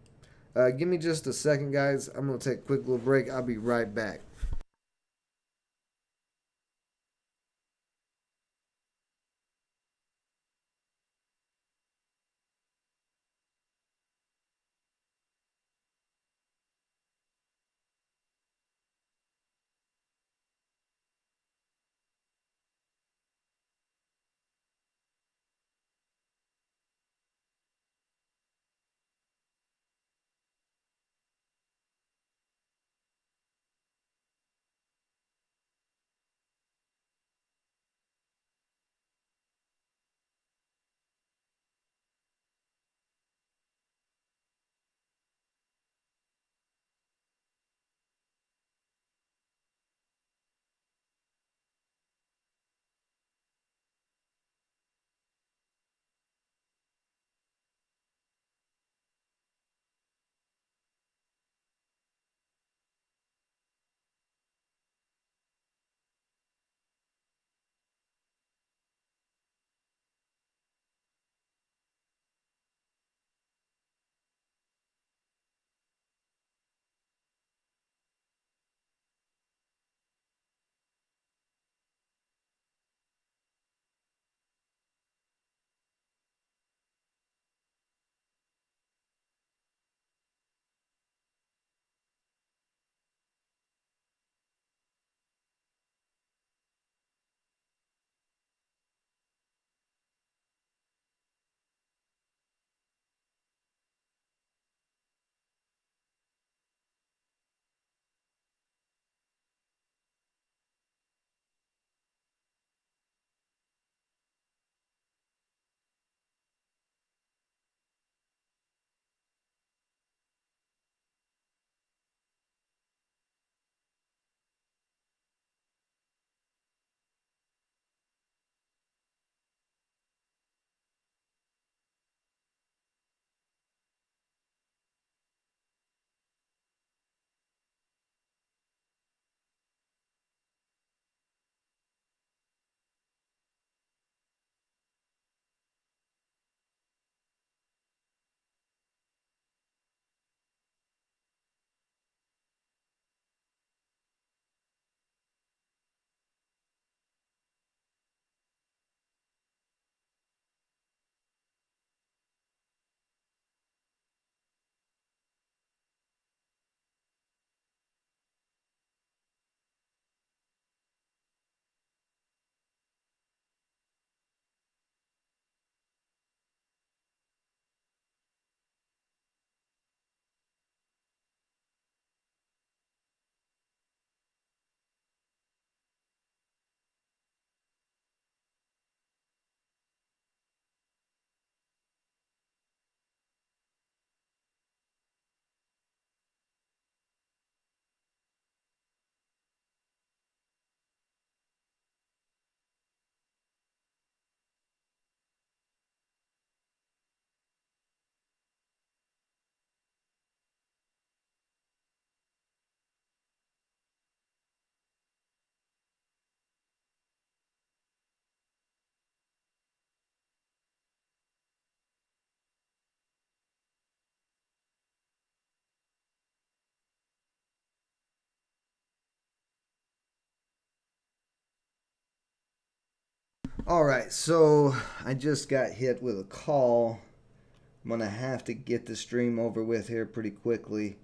Give me just a second, guys. I'm going to take a quick little break. I'll be right back. All right, so I just got hit with a call. I'm gonna have to get the stream over with here pretty quickly.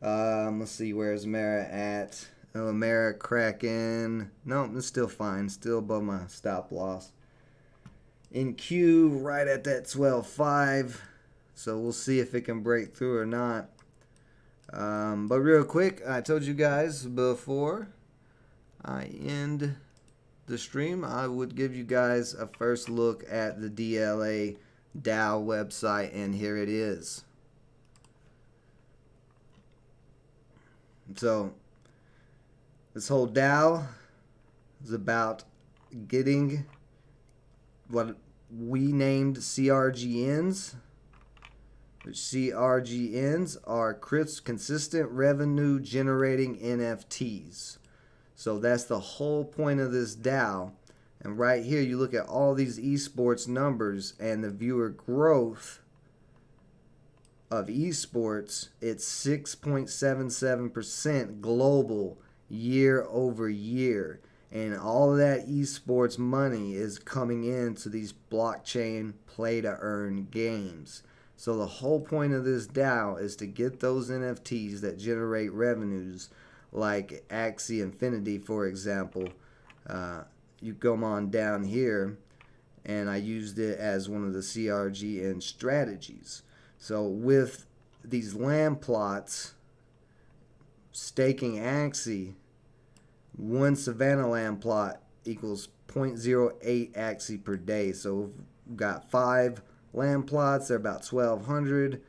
Let's see, where's Mara at? Oh, Mara cracking. No, it's still fine. Still above my stop loss. In queue, right at that 12.5. So we'll see if it can break through or not. But real quick, I told you guys before I end the stream, I would give you guys a first look at the DLA DAO website, and here it is. So this whole DAO is about getting what we named CRGNs. Which CRGNs are consistent revenue generating NFTs. So that's the whole point of this DAO. And right here you look at all these esports numbers and the viewer growth of esports. It's 6.77% global year over year. And all of that esports money is coming into these blockchain play to earn games. So the whole point of this DAO is to get those NFTs that generate revenues, like Axie Infinity, for example. You come on down here, and I used it as one of the CRGN strategies. So with these land plots, staking Axie, one Savannah land plot equals 0.08 Axie per day. So we've got 5 land plots. They're about 1,200.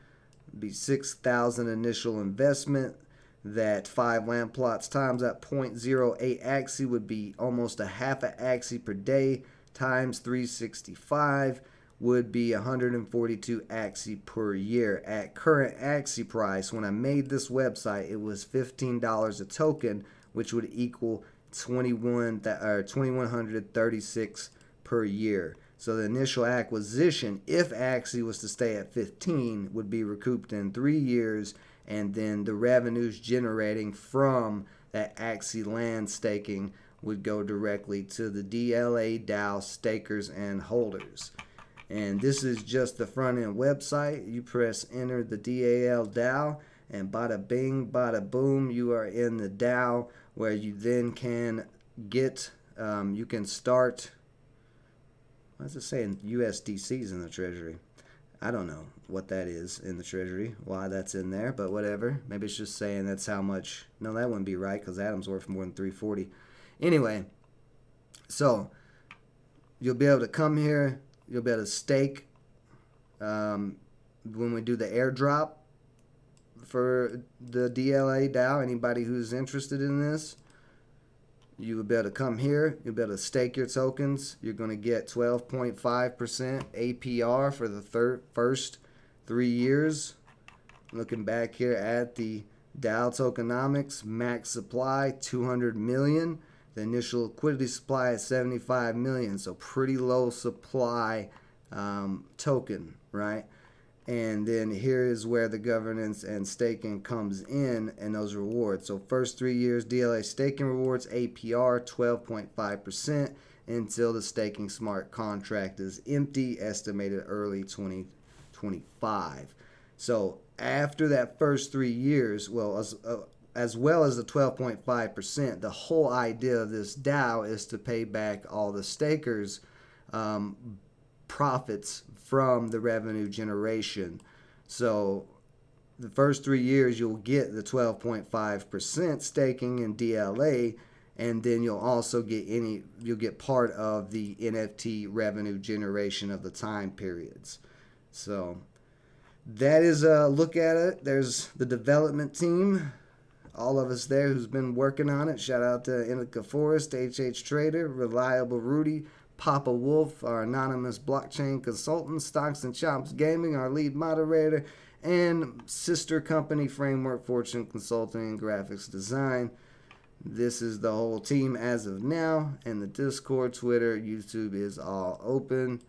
Be 6,000 initial investment. That 5 land plots times that 0.08 Axie would be almost a half a Axie per day, times 365 would be 142 Axie per year. At current Axie price, when I made this website, it was $15 a token, which would equal 2,136 per year. So the initial acquisition, if Axie was to stay at 15, would be recouped in 3 years, and then the revenues generating from that Axie land staking would go directly to the DLA DAO stakers and holders. And this is just the front end website. You press enter the DAL DAO, and bada bing, bada boom, you are in the DAO, where you then can get, you can start. Why is it saying USDCs in the treasury? I don't know what that is in the treasury, why that's in there, but whatever. Maybe it's just saying that's how much. No, that wouldn't be right, because Atom's worth more than 340. Anyway, so you'll be able to come here. You'll be able to stake when we do the airdrop for the DLA DAO. Anybody who's interested in this, you will be able to come here. You'll be able to stake your tokens. You're going to get 12.5% APR for the first 3 years. Looking back here at the DAO tokenomics, max supply 200 million. The initial liquidity supply is 75 million. So pretty low supply token, right? And then here is where the governance and staking comes in, and those rewards. So first 3 years, DLA staking rewards, APR 12.5% until the staking smart contract is empty, estimated early 2025. So after that first 3 years, well, as well as the 12.5%, the whole idea of this DAO is to pay back all the stakers' profits from the revenue generation. So the first 3 years you'll get the 12.5% staking in DLA, and then you'll also get part of the NFT revenue generation of the time periods. So that is a look at it. There's the development team, all of us there who's been working on it. Shout out to Indica Forest, HH Trader, Reliable Rudy, Papa Wolf, our anonymous blockchain consultant, Stocks and Chops Gaming, our lead moderator, and sister company Framework Fortune Consulting and Graphics Design. This is the whole team as of now, and the Discord, Twitter, YouTube is all open.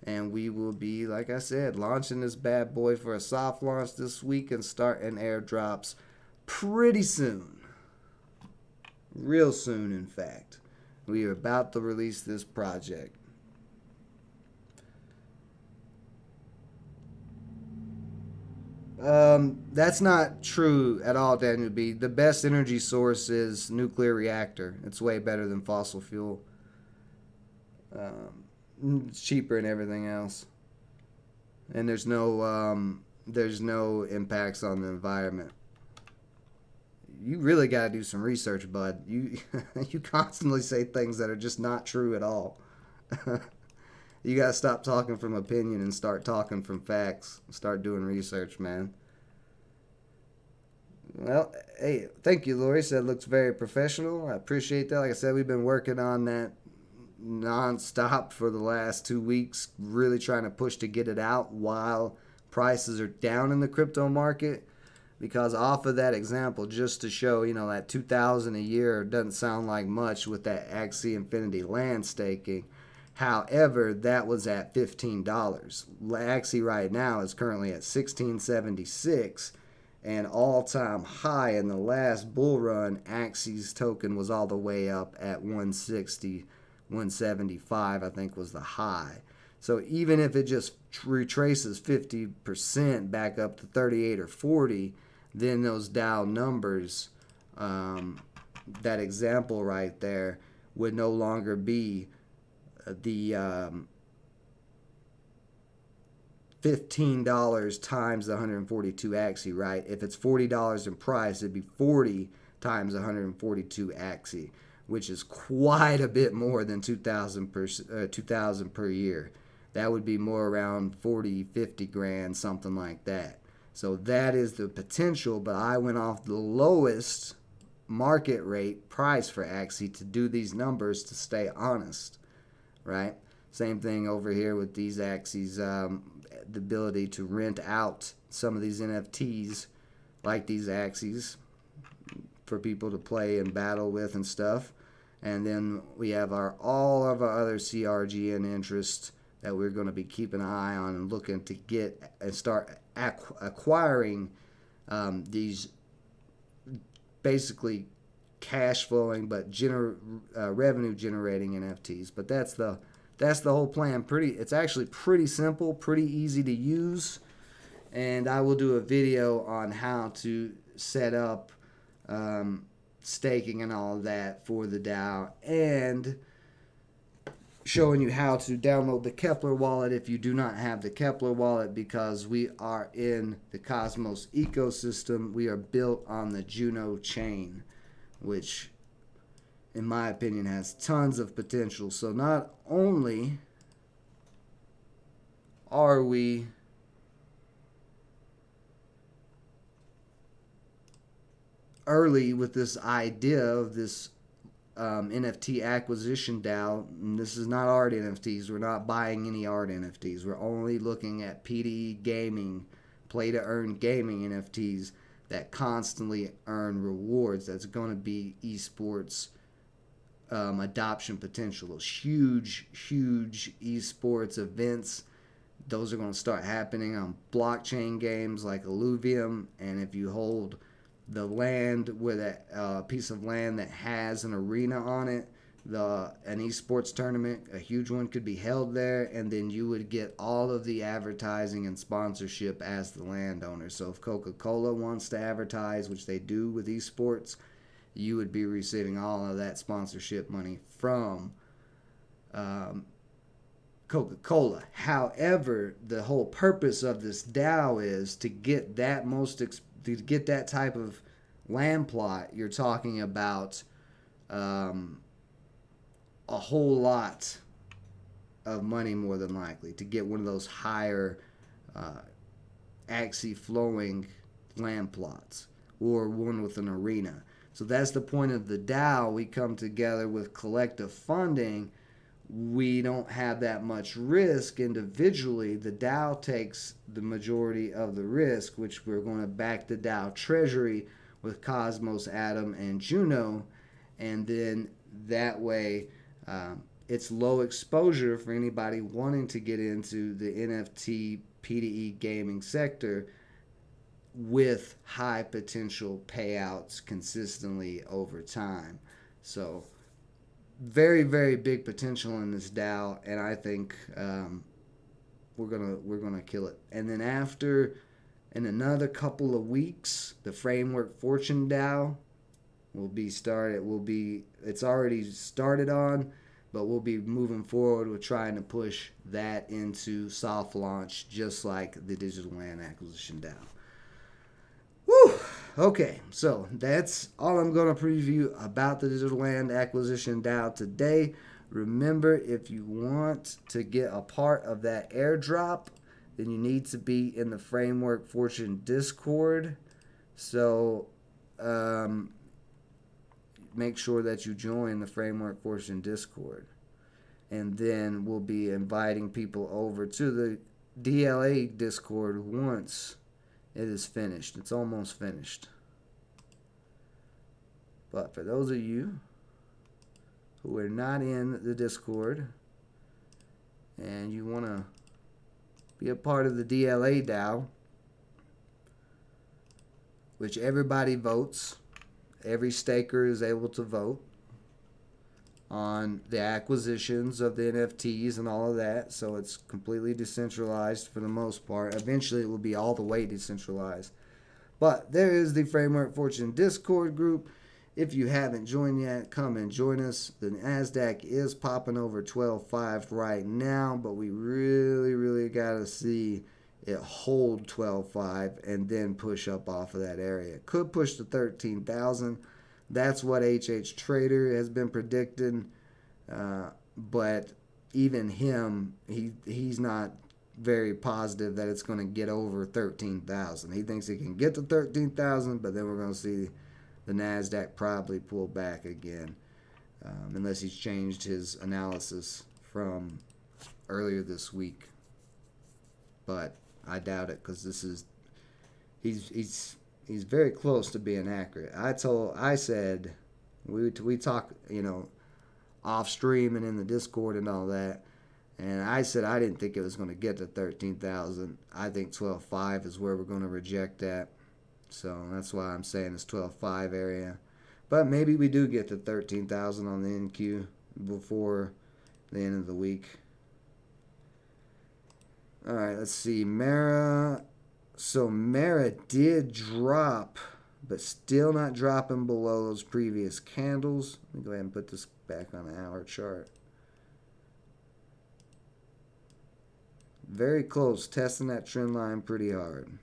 And we will be, like I said, launching this bad boy for a soft launch this week and starting airdrops pretty soon. Real soon, in fact. We are about to release this project. That's not true at all, Daniel B. The best energy source is nuclear reactor. It's way better than fossil fuel. It's cheaper and everything else, and there's no impacts on the environment. You really got to do some research, bud. You you constantly say things that are just not true at all. You got to stop talking from opinion and start talking from facts. Start doing research, man. Well, hey, thank you, Lori. Said looks very professional. I appreciate that. Like I said, we've been working on that nonstop for the last 2 weeks, really trying to push to get it out while prices are down in the crypto market. Because off of that example, just to show, that 2,000 a year doesn't sound like much with that Axie Infinity land staking. However, that was at $15. Axie right now is currently at $16.76, and all-time high in the last bull run, Axie's token was all the way up at 160, 175, I think was the high. So even if it just retraces 50% back up to 38 or 40, then those Dow numbers, that example right there, would no longer be the $15 times the 142 Axie, right? If it's $40 in price, it'd be 40 times 142 Axie, which is quite a bit more than 2,000 per year. That would be more around 40, 50 grand, something like that. So that is the potential, but I went off the lowest market rate price for Axie to do these numbers to stay honest, right? Same thing over here with these Axies, the ability to rent out some of these NFTs like these Axies for people to play and battle with and stuff. And then we have all of our other CRG and interest that we're going to be keeping an eye on and looking to get and start acquiring these basically cash flowing but revenue generating NFTs. But that's the whole plan. It's actually pretty simple, pretty easy to use, and I will do a video on how to set up staking and all of that for the DAO, and showing you how to download the Kepler wallet if you do not have the Kepler wallet, because we are in the Cosmos ecosystem. We are built on the Juno chain, which in my opinion has tons of potential. So not only are we early with this idea of this NFT acquisition DAO, and this is not art NFTs. We're not buying any art NFTs. We're only looking at PDE gaming, play to earn gaming NFTs that constantly earn rewards. That's going to be esports adoption potential. Those huge esports events, those are going to start happening on blockchain games like Illuvium. And if you hold the land with a piece of land that has an arena on it, an esports tournament, a huge one, could be held there, and then you would get all of the advertising and sponsorship as the landowner. So if Coca-Cola wants to advertise, which they do with esports, you would be receiving all of that sponsorship money from Coca-Cola. However, the whole purpose of this DAO is to get that type of land plot. You're talking about a whole lot of money, more than likely, to get one of those higher Axie flowing land plots, or one with an arena. So that's the point of the DAO. We come together with collective funding. We don't have that much risk individually. The DAO takes the majority of the risk, which we're going to back the DAO treasury with Cosmos, Atom, and Juno. And then that way, it's low exposure for anybody wanting to get into the NFT PDE gaming sector, with high potential payouts consistently over time. So very, very big potential in this DAO, and I think we're gonna kill it. And then after In another couple of weeks, the Framework Fortune DAO will be started. It's already started on, but we'll be moving forward with trying to push that into soft launch, just like the Digital Land Acquisition DAO. Woo! Okay, so that's all I'm going to preview about the Digital Land Acquisition DAO today. Remember, if you want to get a part of that airdrop, then you need to be in the Framework Fortune Discord. So make sure that you join the Framework Fortune Discord. And then we'll be inviting people over to the DLA Discord once it is finished. It's almost finished. But for those of you who are not in the Discord and you want to be a part of the DLA DAO, which everybody votes, every staker is able to vote on the acquisitions of the NFTs and all of that, so it's completely decentralized for the most part. Eventually it will be all the way decentralized. But there is the Framework Fortune Discord group. If you haven't joined yet, come and join us. The Nasdaq is popping over 12.5 right now, but we really got to see it hold 12.5 and then push up off of that area. It could push to 13,000. That's what HH Trader has been predicting, but even him, he's not very positive that it's going to get over 13,000. He thinks it can get to 13,000, but then we're going to see the Nasdaq probably pull back again, unless he's changed his analysis from earlier this week. But I doubt it, because he's very close to being accurate. I said we talk, off stream and in the Discord and all that, and I said I didn't think it was going to get to 13,000. I think 12.5 is where we're going to reject that. So that's why I'm saying it's 12.5 area. But maybe we do get to 13,000 on the NQ before the end of the week. All right, let's see. Mara. So Mara did drop, but still not dropping below those previous candles. Let me go ahead and put this back on the hour chart. Very close, testing that trend line pretty hard.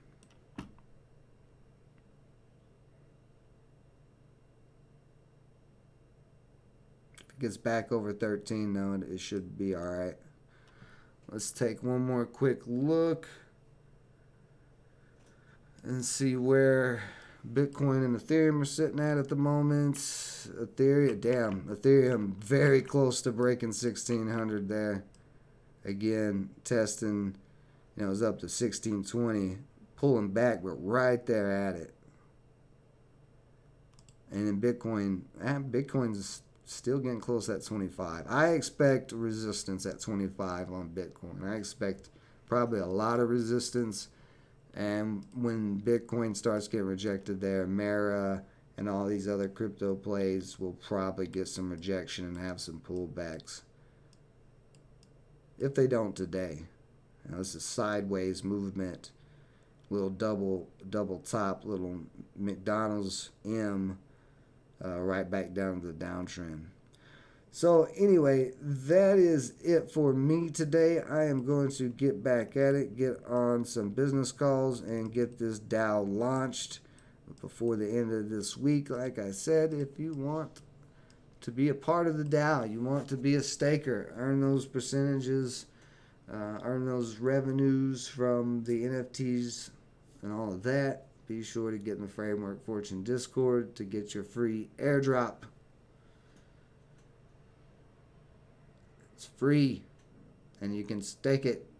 Gets back over 13 though, it should be all right. Let's take one more quick look and see where Bitcoin and Ethereum are sitting at the moment. Ethereum very close to breaking 1600 there. Again, testing, it was up to 1620, pulling back, but right there at it. And in Bitcoin's still getting close at 25. I expect resistance at 25 on Bitcoin. I expect probably a lot of resistance. And when Bitcoin starts getting rejected there, Mara and all these other crypto plays will probably get some rejection and have some pullbacks. If they don't today. This is sideways movement. Little double top, little McDonald's M. Right back down to the downtrend. So anyway, that is it for me today. I am going to get back at it, get on some business calls, and get this DAO launched before the end of this week. Like I said, if you want to be a part of the DAO, you want to be a staker, earn those percentages, earn those revenues from the NFTs and all of that, be sure to get in the Framework Fortune Discord to get your free airdrop. It's free, and you can stake it,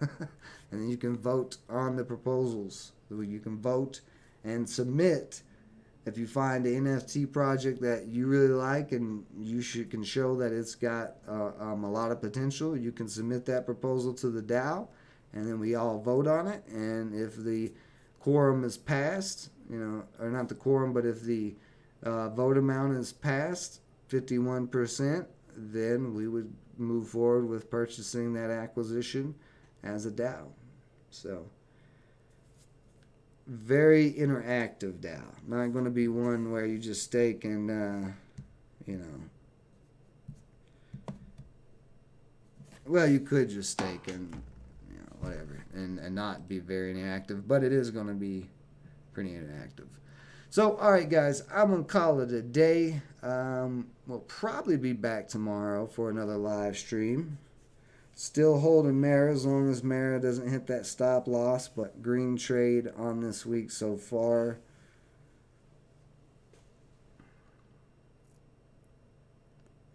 and then you can vote on the proposals. You can vote and submit. If you find an NFT project that you really like and can show that it's got a lot of potential, you can submit that proposal to the DAO, and then we all vote on it. And if the quorum is passed, or not the quorum, but if the vote amount is passed, 51%, then we would move forward with purchasing that acquisition as a DAO. So very interactive DAO. Not going to be one where you just stake and, well, you could just stake and, whatever, and not be very interactive, but it is going to be pretty interactive. So, all right, guys, I'm going to call it a day. We'll probably be back tomorrow for another live stream. Still holding Mara as long as Mara doesn't hit that stop loss, but green trade on this week so far.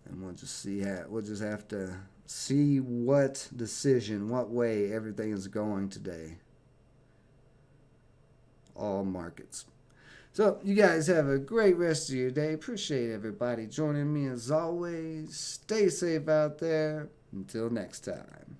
And we'll just see we'll just have to see what decision, what way everything is going today. All markets. So, you guys have a great rest of your day. Appreciate everybody joining me as always. Stay safe out there. Until next time.